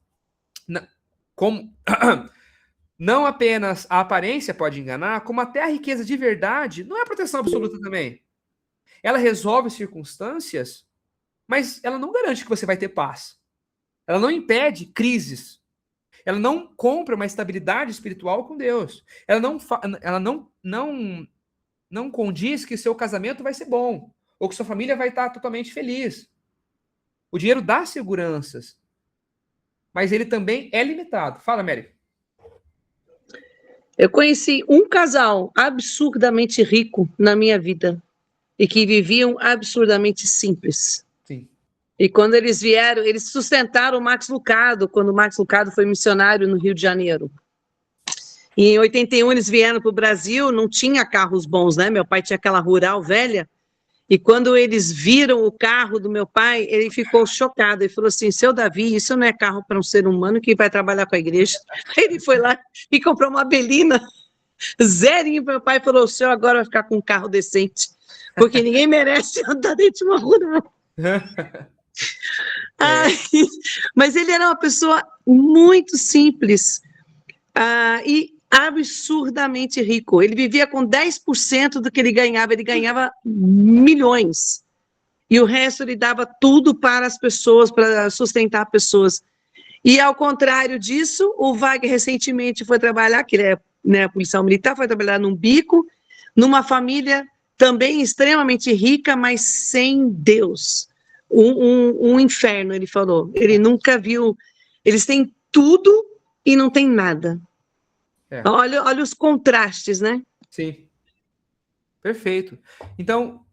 não apenas a aparência pode enganar, como até a riqueza de verdade não é proteção absoluta também. Ela resolve circunstâncias, mas ela não garante que você vai ter paz. Ela não impede crises. Ela não compra uma estabilidade espiritual com Deus. Ela não condiz que seu casamento vai ser bom, ou que sua família vai estar totalmente feliz. O dinheiro dá seguranças, mas ele também é limitado. Fala, Mary. Eu conheci um casal absurdamente rico na minha vida e que viviam absurdamente simples. Sim. E quando eles vieram, eles sustentaram o Max Lucado, quando o Max Lucado foi missionário no Rio de Janeiro. E em 81 eles vieram para o Brasil, não tinha carros bons, né? Meu pai tinha aquela Rural velha, e quando eles viram o carro do meu pai, ele ficou chocado, ele falou assim, seu Davi, isso não é carro para um ser humano que vai trabalhar com a igreja. Ele foi lá e comprou uma Belina, zerinho, meu pai falou, o senhor agora vai ficar com um carro decente, porque ninguém merece andar dentro de uma Rural. Ai, mas ele era uma pessoa muito simples, e absurdamente rico. Ele vivia com 10% do que ele ganhava milhões. E o resto ele dava tudo para as pessoas, para sustentar pessoas. E ao contrário disso, o Wagner recentemente foi trabalhar, que ele é, né, policial militar, foi trabalhar num bico, numa família também extremamente rica, mas sem Deus. Um inferno, ele falou. Ele nunca viu. Eles têm tudo e não tem nada. É. Olha os contrastes, né? Sim. Perfeito. Então,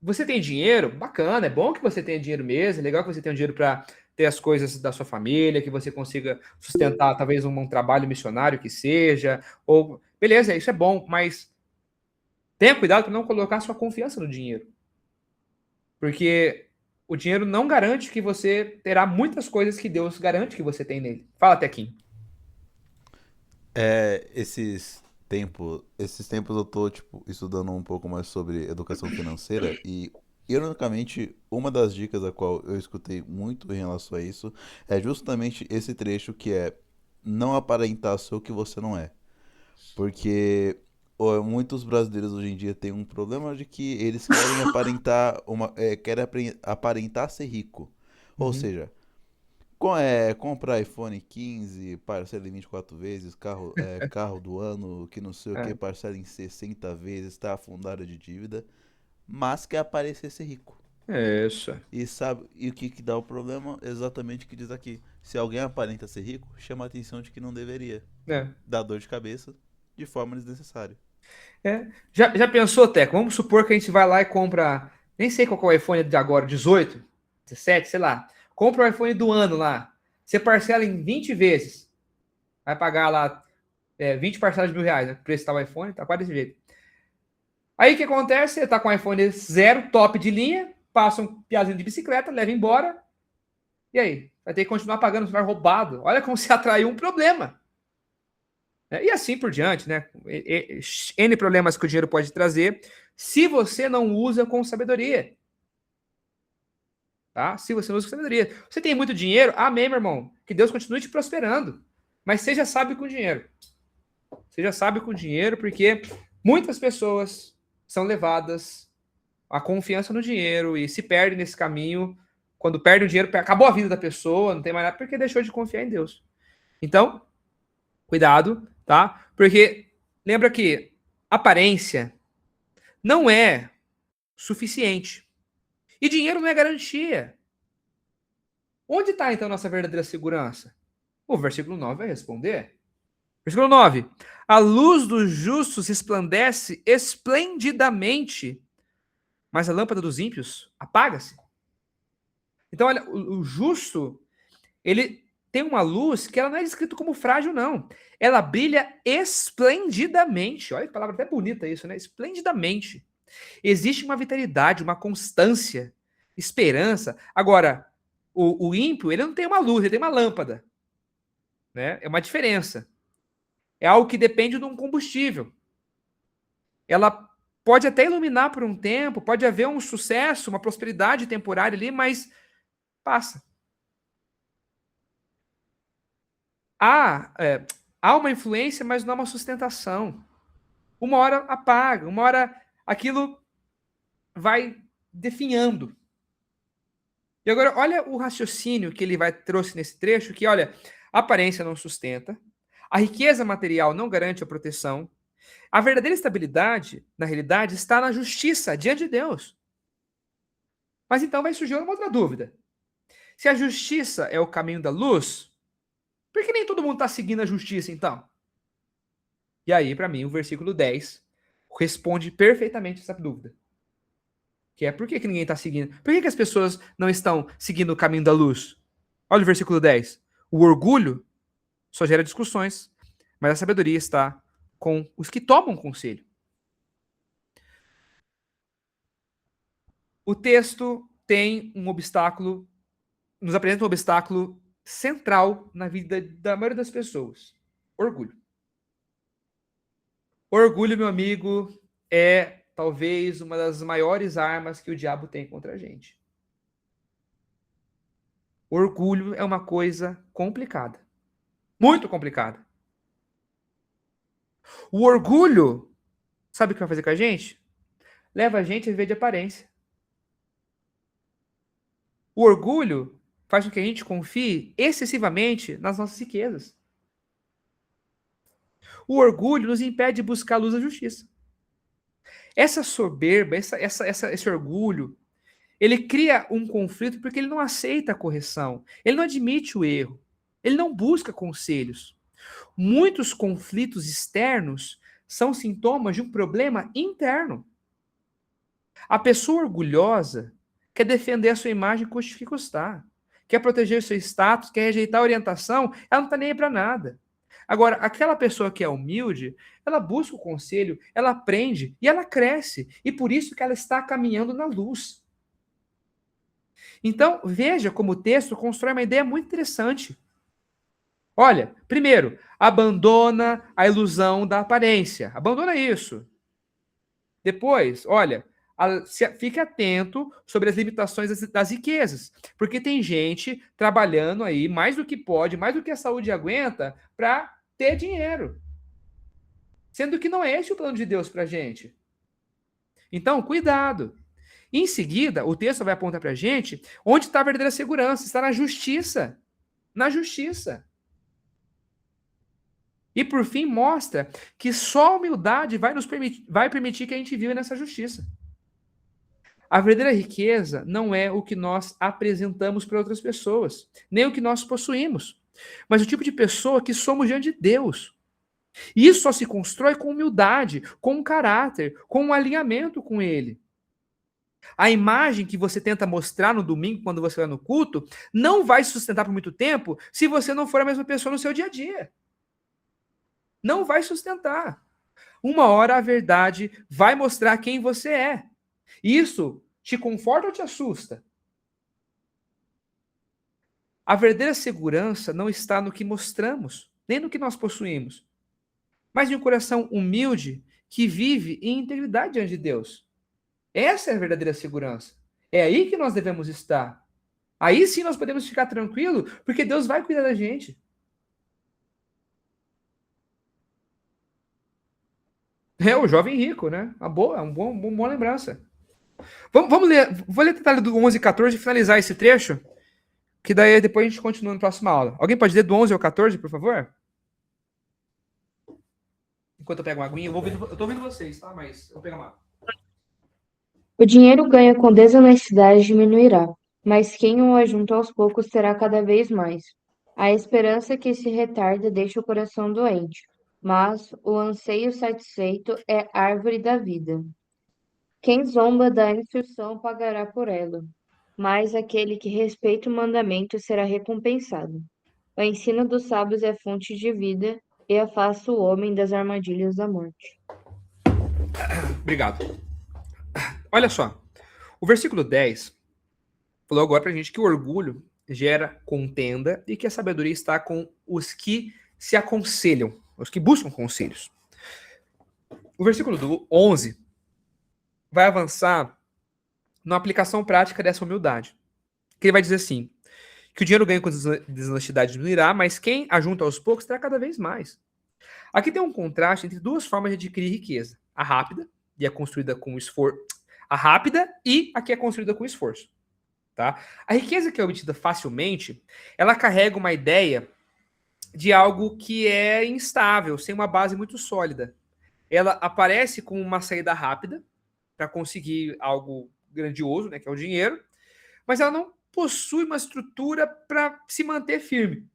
você tem dinheiro? Bacana, é bom que você tenha dinheiro mesmo, é legal que você tenha dinheiro para ter as coisas da sua família, que você consiga sustentar talvez um trabalho missionário que seja, ou beleza, isso é bom, mas tenha cuidado para não colocar sua confiança no dinheiro. Porque o dinheiro não garante que você terá muitas coisas que Deus garante que você tem nele. Fala, Tequinho. Esses tempos eu tô, tipo, estudando um pouco mais sobre educação financeira e, ironicamente, uma das dicas a qual eu escutei muito em relação a isso é justamente esse trecho que é não aparentar ser o que você não é. Porque muitos brasileiros hoje em dia têm um problema de que eles querem aparentar ser rico. Ou Uhum. seja, comprar iPhone 15, parcela em 24 vezes, carro do ano, que não sei o que, É, parcela em 60 vezes, tá afundado de dívida, mas quer aparecer ser rico. é isso. E o que dá o problema? Exatamente o que diz aqui. Se alguém aparenta ser rico, chama a atenção de que não deveria. É. Dá dor de cabeça de forma desnecessária. É. Já pensou, Teco? Vamos supor que a gente vai lá e compra, nem sei qual que é o iPhone de agora, 18, 17, sei lá. Compra o iPhone do ano lá. Você parcela em 20 vezes. Vai pagar lá 20 parcelas de R$ 1.000, né? O preço tá o iPhone, tá quase desse jeito. Aí o que acontece? Você tá com o iPhone zero, top de linha, passa um piazinho de bicicleta, leva embora. E aí? Vai ter que continuar pagando o celular roubado. Olha como se atraiu um problema. E assim por diante, né? N problemas que o dinheiro pode trazer se você não usa com sabedoria. Tá? Se você não usa com sabedoria. Você tem muito dinheiro? Amém, meu irmão. Que Deus continue te prosperando. Mas seja sábio com o dinheiro. Seja sábio com o dinheiro, porque muitas pessoas são levadas à confiança no dinheiro e se perdem nesse caminho. Quando perde o dinheiro, acabou a vida da pessoa, não tem mais nada, porque deixou de confiar em Deus. Então, cuidado, tá? Porque lembra que aparência não é suficiente. E dinheiro não é garantia. Onde está, então, nossa verdadeira segurança? O versículo 9 vai responder. Versículo 9. A luz dos justos resplandece esplendidamente, mas a lâmpada dos ímpios apaga-se. Então, olha, o justo, ele tem uma luz que ela não é descrita como frágil, não. Ela brilha esplendidamente. Olha que palavra até bonita isso, né? Esplendidamente. Existe uma vitalidade, uma constância, esperança. Agora, o ímpio, ele não tem uma luz, ele tem uma lâmpada. Né? É uma diferença. É algo que depende de um combustível. Ela pode até iluminar por um tempo, pode haver um sucesso, uma prosperidade temporária ali, mas passa. Há uma influência, mas não há uma sustentação. Uma hora apaga, uma hora aquilo vai definhando. E agora, olha o raciocínio que ele trouxe nesse trecho, que, olha, a aparência não sustenta, a riqueza material não garante a proteção, a verdadeira estabilidade, na realidade, está na justiça diante de Deus. Mas então vai surgir uma outra dúvida. Se a justiça é o caminho da luz, por que nem todo mundo está seguindo a justiça, então? E aí, para mim, o versículo 10 responde perfeitamente essa dúvida. Que é, por que ninguém está seguindo? Por que as pessoas não estão seguindo o caminho da luz? Olha o versículo 10. O orgulho só gera discussões, mas a sabedoria está com os que tomam conselho. O texto tem um obstáculo, nos apresenta um obstáculo central na vida da maioria das pessoas. Orgulho. Orgulho, meu amigo, é talvez uma das maiores armas que o diabo tem contra a gente. O orgulho é uma coisa complicada. Muito complicada. O orgulho, sabe o que vai fazer com a gente? Leva a gente a viver de aparência. O orgulho faz com que a gente confie excessivamente nas nossas riquezas. O orgulho nos impede de buscar a luz da justiça. Essa soberba, esse orgulho, ele cria um conflito porque ele não aceita a correção, ele não admite o erro, ele não busca conselhos. Muitos conflitos externos são sintomas de um problema interno. A pessoa orgulhosa quer defender a sua imagem custe que custar, quer proteger o seu status, quer rejeitar a orientação, ela não está nem aí para nada. Agora, aquela pessoa que é humilde, ela busca o conselho, ela aprende e ela cresce. E por isso que ela está caminhando na luz. Então, veja como o texto constrói uma ideia muito interessante. Olha, primeiro, abandona a ilusão da aparência. Abandona isso. Depois, olha, fique atento sobre as limitações das riquezas. Porque tem gente trabalhando aí mais do que pode, mais do que a saúde aguenta, para ter dinheiro. Sendo que não é esse o plano de Deus para a gente. Então, cuidado. Em seguida, o texto vai apontar para a gente onde está a verdadeira segurança. Está na justiça. Na justiça. E, por fim, mostra que só a humildade vai permitir que a gente viva nessa justiça. A verdadeira riqueza não é o que nós apresentamos para outras pessoas, nem o que nós possuímos, mas o tipo de pessoa que somos diante de Deus. E isso só se constrói com humildade, com um caráter, com um alinhamento com Ele. A imagem que você tenta mostrar no domingo, quando você vai no culto, não vai se sustentar por muito tempo se você não for a mesma pessoa no seu dia a dia. Não vai sustentar. Uma hora a verdade vai mostrar quem você é. Isso te conforta ou te assusta? A verdadeira segurança não está no que mostramos, nem no que nós possuímos, mas em um coração humilde que vive em integridade diante de Deus. Essa é a verdadeira segurança. É aí que nós devemos estar. Aí sim nós podemos ficar tranquilos, porque Deus vai cuidar da gente. É o jovem rico, né? Uma boa lembrança. Vamos ler. Vou ler tentar ler do 11 e 14 e finalizar esse trecho, que daí depois a gente continua na próxima aula. Alguém pode ler do 11 ao 14, por favor? Enquanto eu pego uma aguinha, eu tô ouvindo vocês, tá? Mas eu vou pegar uma água. O dinheiro ganho com desonestidade diminuirá, mas quem o ajunta aos poucos terá cada vez mais. A esperança que se retarda deixa o coração doente, mas o anseio satisfeito é árvore da vida. Quem zomba da instrução pagará por ela, mas aquele que respeita o mandamento será recompensado. O ensino dos sábios é fonte de vida e afasta o homem das armadilhas da morte. Obrigado. Olha só, o versículo 10 falou agora pra gente que o orgulho gera contenda e que a sabedoria está com os que se aconselham, os que buscam conselhos. O versículo 11 vai avançar na aplicação prática dessa humildade. Que ele vai dizer assim, que o dinheiro ganho com desonestidade diminuirá, mas quem ajunta aos poucos terá cada vez mais. Aqui tem um contraste entre duas formas de adquirir riqueza. A rápida, e é construída com esforço. A rápida e a que é construída com esforço. Tá? A riqueza que é obtida facilmente, ela carrega uma ideia de algo que é instável, sem uma base muito sólida. Ela aparece com uma saída rápida para conseguir algo grandioso, né, que é o dinheiro, mas ela não possui uma estrutura para se manter firme.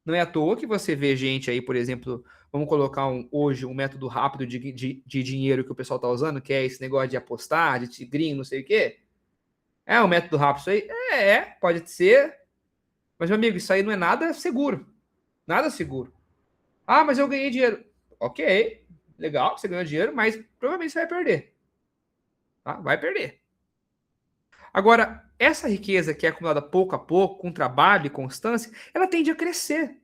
Não é à toa que você vê gente aí, por exemplo, vamos colocar hoje um método rápido de dinheiro que o pessoal está usando, que é esse negócio de apostar, de tigrinho, não sei o quê. É um método rápido isso aí? Pode ser. Mas, meu amigo, isso aí não é nada seguro. Nada seguro. Ah, mas eu ganhei dinheiro. Ok, legal, você ganhou dinheiro, mas provavelmente você vai perder. Tá? Vai perder. Agora, essa riqueza que é acumulada pouco a pouco, com trabalho e constância, ela tende a crescer.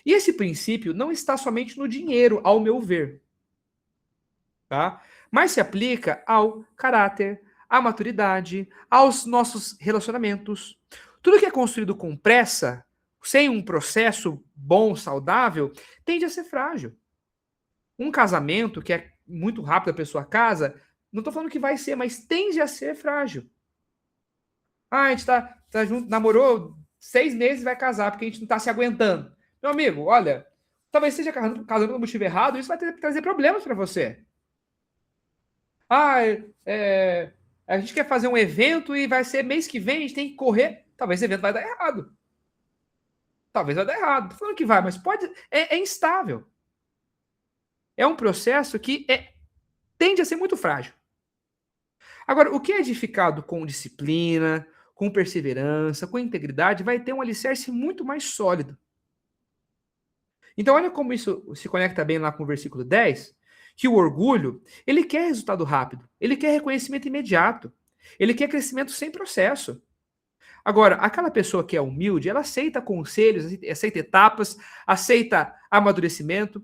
E esse princípio não está somente no dinheiro, ao meu ver. Tá? Mas se aplica ao caráter, à maturidade, aos nossos relacionamentos. Tudo que é construído com pressa, sem um processo bom, saudável, tende a ser frágil. Um casamento que é muito rápido, a pessoa casa, não estou falando que vai ser, mas tende a ser frágil. Ah, a gente tá junto, namorou 6 meses e vai casar, porque a gente não está se aguentando. Meu amigo, olha, talvez esteja casando no motivo errado, isso vai trazer problemas para você. Ah, a gente quer fazer um evento e vai ser mês que vem, a gente tem que correr. Talvez o evento vai dar errado. Talvez vai dar errado. Não tô falando que vai, mas pode. É instável. É um processo que tende a ser muito frágil. Agora, o que é edificado com disciplina, com perseverança, com integridade, vai ter um alicerce muito mais sólido. Então, olha como isso se conecta bem lá com o versículo 10, que o orgulho, ele quer resultado rápido, ele quer reconhecimento imediato, ele quer crescimento sem processo. Agora, aquela pessoa que é humilde, ela aceita conselhos, aceita etapas, aceita amadurecimento.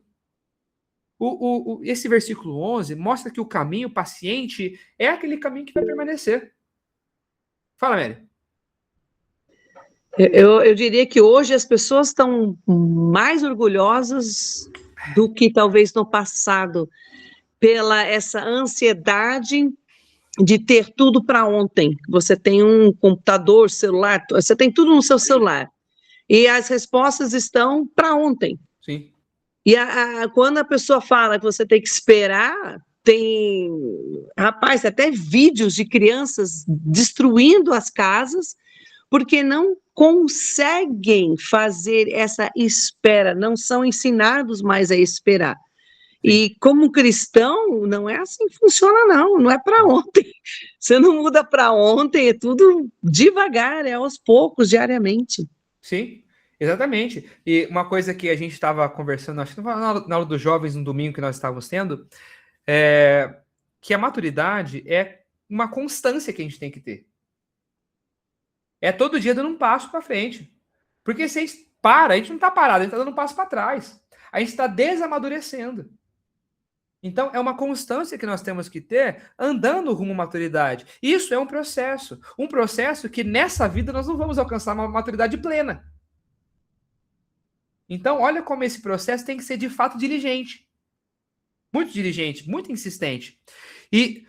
Esse versículo 11 mostra que o caminho paciente é aquele caminho que vai permanecer. Fala, Mary. Eu diria que hoje as pessoas estão mais orgulhosas do que talvez no passado, pela essa ansiedade de ter tudo para ontem. Você tem um computador, celular, você tem tudo no seu celular. E as respostas estão para ontem. Sim. E quando a pessoa fala que você tem que esperar, tem, rapaz, até vídeos de crianças destruindo as casas, porque não conseguem fazer essa espera, não são ensinados mais a esperar. E como cristão, não é assim que funciona, não é para ontem. Você não muda para ontem, é tudo devagar, é aos poucos, diariamente. Sim, exatamente. E uma coisa que a gente estava conversando, acho que na aula dos jovens, no domingo que nós estávamos tendo, é que a maturidade é uma constância que a gente tem que ter. É todo dia dando um passo para frente. Porque se a gente para, a gente não está parado, a gente está dando um passo para trás. A gente está desamadurecendo. Então, é uma constância que nós temos que ter andando rumo à maturidade. Isso é um processo que nessa vida nós não vamos alcançar uma maturidade plena. Então, olha como esse processo tem que ser de fato diligente. Muito diligente, muito insistente. E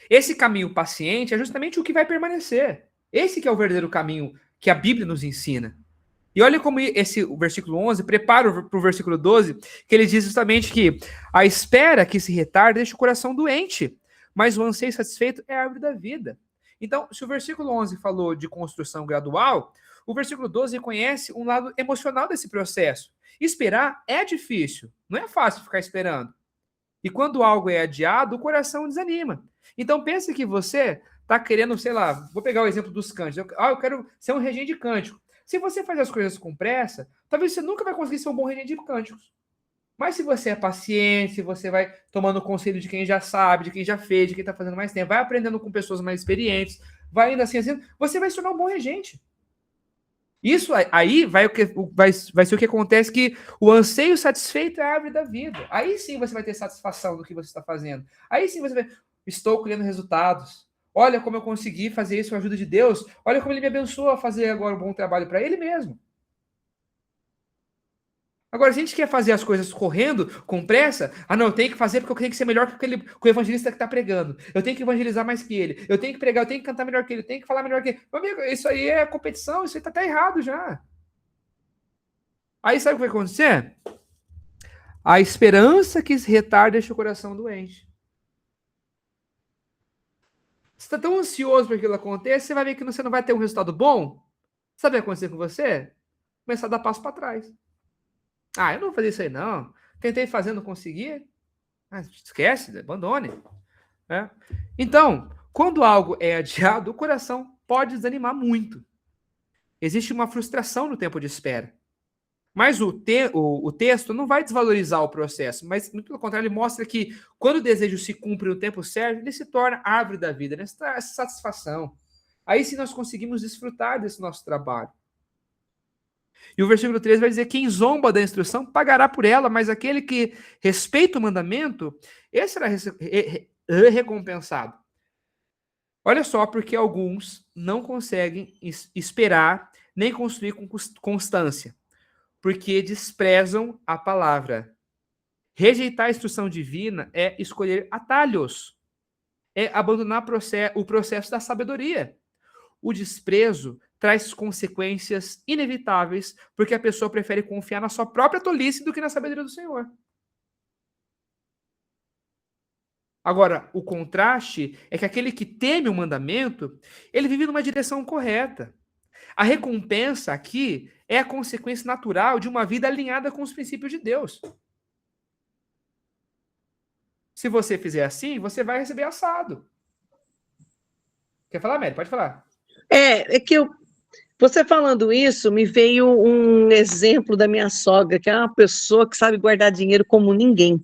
esse caminho paciente é justamente o que vai permanecer. Esse que é o verdadeiro caminho que a Bíblia nos ensina. E olha como o versículo 11 prepara para o versículo 12, que ele diz justamente que a espera que se retarda deixa o coração doente, mas o anseio satisfeito é a árvore da vida. Então, se o versículo 11 falou de construção gradual, o versículo 12 reconhece um lado emocional desse processo. Esperar é difícil, não é fácil ficar esperando. E quando algo é adiado, o coração desanima. Então, pense que você está querendo, sei lá, vou pegar o exemplo dos cânticos. Eu quero ser um regente de cântico. Se você faz as coisas com pressa, talvez você nunca vai conseguir ser um bom regente de cânticos. Mas se você é paciente, se você vai tomando conselho de quem já sabe, de quem já fez, de quem está fazendo mais tempo, vai aprendendo com pessoas mais experientes, vai indo assim, você vai se tornar um bom regente. Isso aí vai ser o que acontece, que o anseio satisfeito é a árvore da vida. Aí sim você vai ter satisfação do que você está fazendo. Aí sim você vai, estou colhendo resultados. Olha como eu consegui fazer isso com a ajuda de Deus. Olha como Ele me abençoa a fazer agora um bom trabalho para Ele mesmo. Agora, se a gente quer fazer as coisas correndo, com pressa, não, eu tenho que fazer porque eu tenho que ser melhor que o evangelista que está pregando. Eu tenho que evangelizar mais que ele. Eu tenho que pregar, eu tenho que cantar melhor que ele, eu tenho que falar melhor que ele. Meu amigo, isso aí é competição, isso aí está até errado já. Aí sabe o que vai acontecer? A esperança que se retarda deixa o coração doente. Você está tão ansioso para que aquilo aconteça, você vai ver que você não vai ter um resultado bom. Sabe o que vai acontecer com você? Começar a dar passo para trás. Eu não vou fazer isso aí, não. Tentei fazer, não consegui. Esquece, abandone. Então, quando algo é adiado, o coração pode desanimar muito. Existe uma frustração no tempo de espera. Mas o texto não vai desvalorizar o processo, mas, muito pelo contrário, ele mostra que quando o desejo se cumpre no tempo certo, ele se torna árvore da vida, essa satisfação. Aí sim nós conseguimos desfrutar desse nosso trabalho. E o versículo 13 vai dizer: quem zomba da instrução pagará por ela, mas aquele que respeita o mandamento, esse será recompensado. Olha só, porque alguns não conseguem esperar nem construir com constância, porque desprezam a palavra. Rejeitar a instrução divina é escolher atalhos, é abandonar o processo da sabedoria. O desprezo traz consequências inevitáveis, porque a pessoa prefere confiar na sua própria tolice do que na sabedoria do Senhor. Agora, o contraste é que aquele que teme o mandamento, ele vive numa direção correta. A recompensa aqui é a consequência natural de uma vida alinhada com os princípios de Deus. Se você fizer assim, você vai receber assado. Quer falar, Mary? Pode falar. É que você falando isso, me veio um exemplo da minha sogra, que é uma pessoa que sabe guardar dinheiro como ninguém.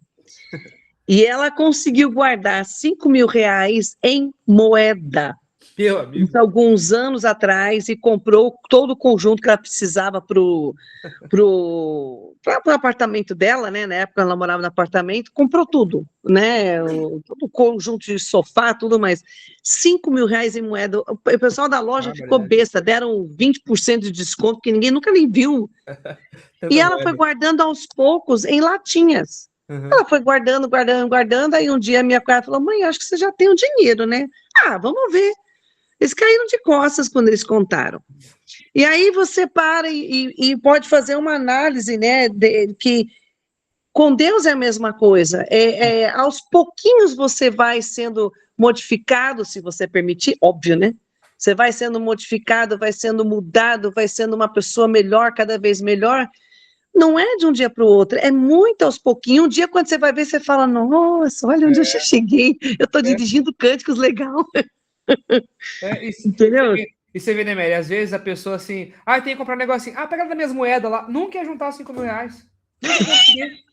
E ela conseguiu guardar 5 mil reais em moeda. Meu amigo. Isso, alguns anos atrás, e comprou todo o conjunto que ela precisava para o apartamento dela, né? Na época ela morava no apartamento, comprou tudo, né? Todo o conjunto de sofá, tudo mais. 5 mil reais em moeda. O pessoal da loja ficou besta, deram 20% de desconto, porque ninguém nunca nem viu. E ela foi guardando aos poucos em latinhas. Ela foi guardando, aí um dia a minha cunhada falou, mãe, acho que você já tem o dinheiro, né? Ah, vamos ver. Eles caíram de costas quando eles contaram. E aí você para e pode fazer uma análise, né, que com Deus é a mesma coisa. Aos pouquinhos você vai sendo modificado, se você permitir, óbvio, né? Você vai sendo modificado, vai sendo mudado, vai sendo uma pessoa melhor, cada vez melhor. Não é de um dia para o outro, é muito aos pouquinhos. Um dia, quando você vai ver, você fala, nossa, olha onde eu já cheguei, eu estou dirigindo cânticos legal. Entendeu? E você vê, né, Mary? Às vezes a pessoa assim, tem que comprar um negocinho, pega das minhas moedas lá, nunca ia juntar 5 mil reais. Nunca conseguir.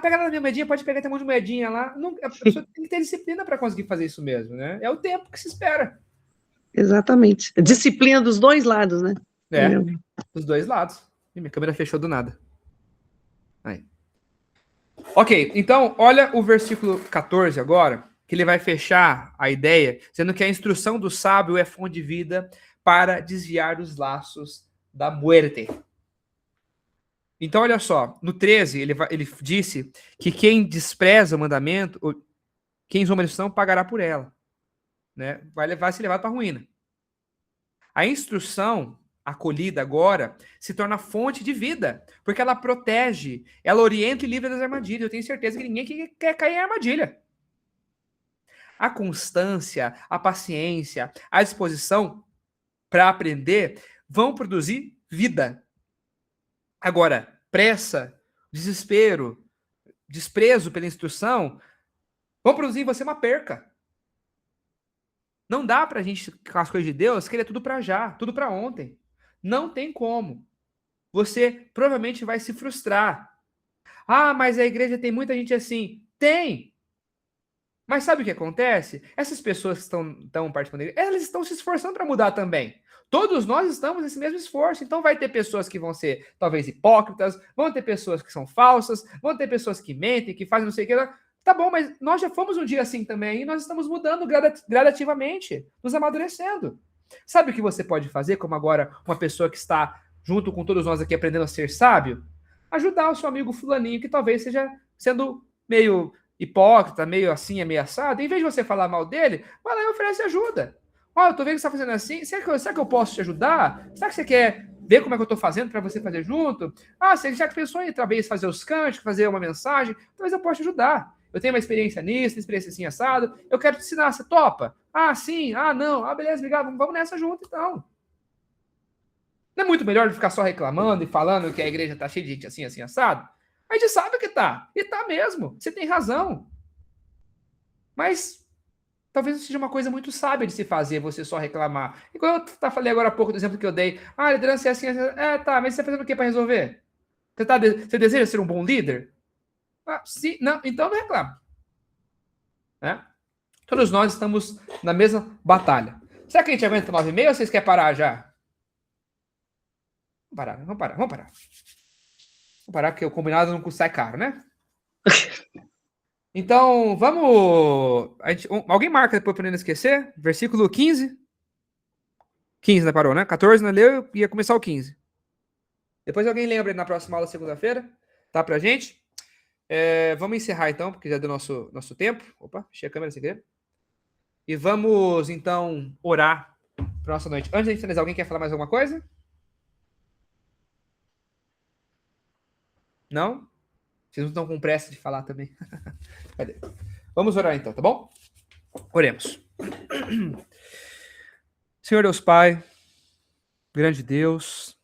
Pega da minha moedinha, pode pegar, tem um monte de moedinha lá. Nunca, a pessoa tem que ter disciplina para conseguir fazer isso mesmo, né? É o tempo que se espera. Exatamente. Disciplina dos dois lados, né? Dos dois lados. Ih, minha câmera fechou do nada. Aí. Ok, então, olha o versículo 14 agora, que ele vai fechar a ideia, dizendo que a instrução do sábio é fonte de vida para desviar dos laços da muerte. Então, olha só, no 13, ele disse que quem despreza o mandamento, quem zomba a instrução, pagará por ela. Né? Vai ser levado para a ruína. A instrução acolhida agora se torna fonte de vida, porque ela protege, ela orienta e livra das armadilhas. Eu tenho certeza que ninguém quer cair em armadilha. A constância, a paciência, a disposição para aprender vão produzir vida. Agora, pressa, desespero, desprezo pela instrução vão produzir em você uma perca. Não dá para a gente, com as coisas de Deus, querer tudo para já, tudo para ontem. Não tem como. Você provavelmente vai se frustrar. Mas a igreja tem muita gente assim. Tem! Mas sabe o que acontece? Essas pessoas que estão participando da igreja, elas estão se esforçando para mudar também. Todos nós estamos nesse mesmo esforço. Então vai ter pessoas que vão ser, talvez, hipócritas, vão ter pessoas que são falsas, vão ter pessoas que mentem, que fazem não sei o que. Tá bom, mas nós já fomos um dia assim também e nós estamos mudando gradativamente, nos amadurecendo. Sabe o que você pode fazer, como agora uma pessoa que está junto com todos nós aqui aprendendo a ser sábio? Ajudar o seu amigo fulaninho que talvez esteja sendo meio hipócrita, meio assim, ameaçado. Em vez de você falar mal dele, vai lá e oferece ajuda. Eu tô vendo que você está fazendo assim, será que eu posso te ajudar? Será que você quer ver como é que eu estou fazendo para você fazer junto? Você já pensou em talvez fazer os cânticos, fazer uma mensagem? Talvez eu possa te ajudar. Eu tenho uma experiência nisso, experiência assim, assado. Eu quero te ensinar, você topa? Sim, não. Beleza, obrigado, vamos nessa junto, então. Não é muito melhor ficar só reclamando e falando que a igreja tá cheia de gente assim, assim, assado? A gente sabe que tá, e tá mesmo, você tem razão. Mas talvez não seja uma coisa muito sábia de se fazer, você só reclamar. Igual eu falei agora há pouco do exemplo que eu dei. A liderança é assim, assim. Tá, mas você tá fazendo o que para resolver? Você deseja ser um bom líder? Sim, não, então não reclama. Né? Todos nós estamos na mesma batalha. Será que a gente aguenta 9h30 ou vocês querem parar já? Vamos parar. Vamos parar, porque o combinado não sai caro, né? Então, vamos... alguém marca depois para não esquecer? Versículo 15. 15, né? Parou, né? 14, né? Leu e ia começar o 15. Depois alguém lembra na próxima aula, segunda-feira, tá? Pra gente. Vamos encerrar então, porque já deu nosso tempo. Opa, fechei a câmera sem querer. E vamos, então, orar para nossa noite. Antes de finalizar, alguém quer falar mais alguma coisa? Não? Vocês não estão com pressa de falar também. Cadê? Vamos orar então, tá bom? Oremos. Senhor Deus Pai, grande Deus,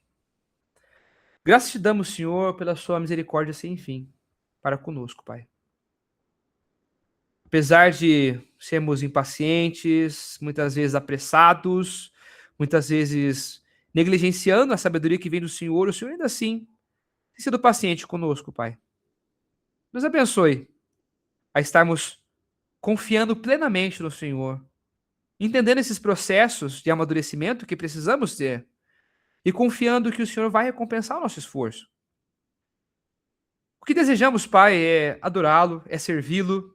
graças te damos, Senhor, pela sua misericórdia sem fim para conosco, Pai. Apesar de sermos impacientes, muitas vezes apressados, muitas vezes negligenciando a sabedoria que vem do Senhor, o Senhor ainda assim tem sido paciente conosco, Pai. Nos abençoe a estarmos confiando plenamente no Senhor, entendendo esses processos de amadurecimento que precisamos ter e confiando que o Senhor vai recompensar o nosso esforço. O que desejamos, Pai, é adorá-lo, é servi-lo,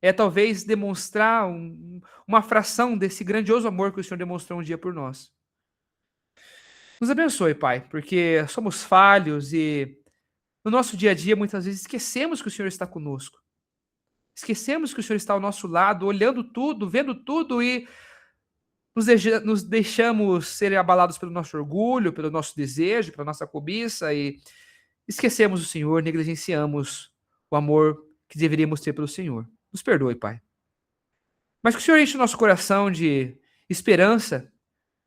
é talvez demonstrar uma fração desse grandioso amor que o Senhor demonstrou um dia por nós. Nos abençoe, Pai, porque somos falhos e no nosso dia a dia muitas vezes esquecemos que o Senhor está conosco. Esquecemos que o Senhor está ao nosso lado, olhando tudo, vendo tudo e nos deixamos ser abalados pelo nosso orgulho, pelo nosso desejo, pela nossa cobiça e esquecemos o Senhor, negligenciamos o amor que deveríamos ter pelo Senhor. Nos perdoe, Pai. Mas que o Senhor enche o nosso coração de esperança,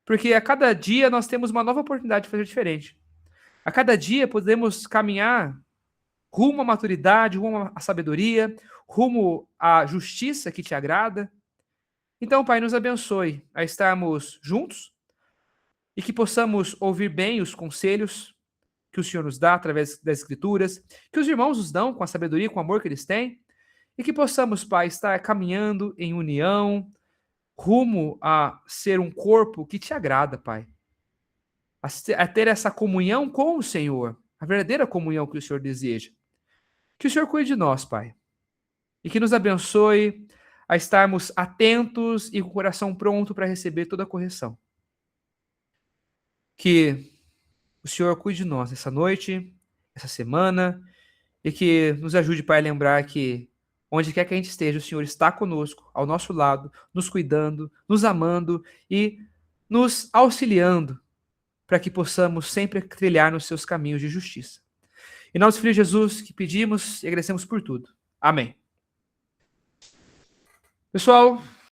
porque a cada dia nós temos uma nova oportunidade de fazer diferente. A cada dia podemos caminhar rumo à maturidade, rumo à sabedoria, rumo à justiça que te agrada. Então, Pai, nos abençoe a estarmos juntos e que possamos ouvir bem os conselhos que o Senhor nos dá através das Escrituras, que os irmãos nos dão com a sabedoria, com o amor que eles têm, e que possamos, Pai, estar caminhando em união, rumo a ser um corpo que te agrada, Pai. A ter essa comunhão com o Senhor, a verdadeira comunhão que o Senhor deseja. Que o Senhor cuide de nós, Pai, e que nos abençoe a estarmos atentos e com o coração pronto para receber toda a correção. Que o Senhor cuide de nós essa noite, essa semana, e que nos ajude, Pai, a lembrar que onde quer que a gente esteja, o Senhor está conosco, ao nosso lado, nos cuidando, nos amando e nos auxiliando para que possamos sempre trilhar nos seus caminhos de justiça. Em nosso Filho Jesus, que pedimos e agradecemos por tudo. Amém. Pessoal,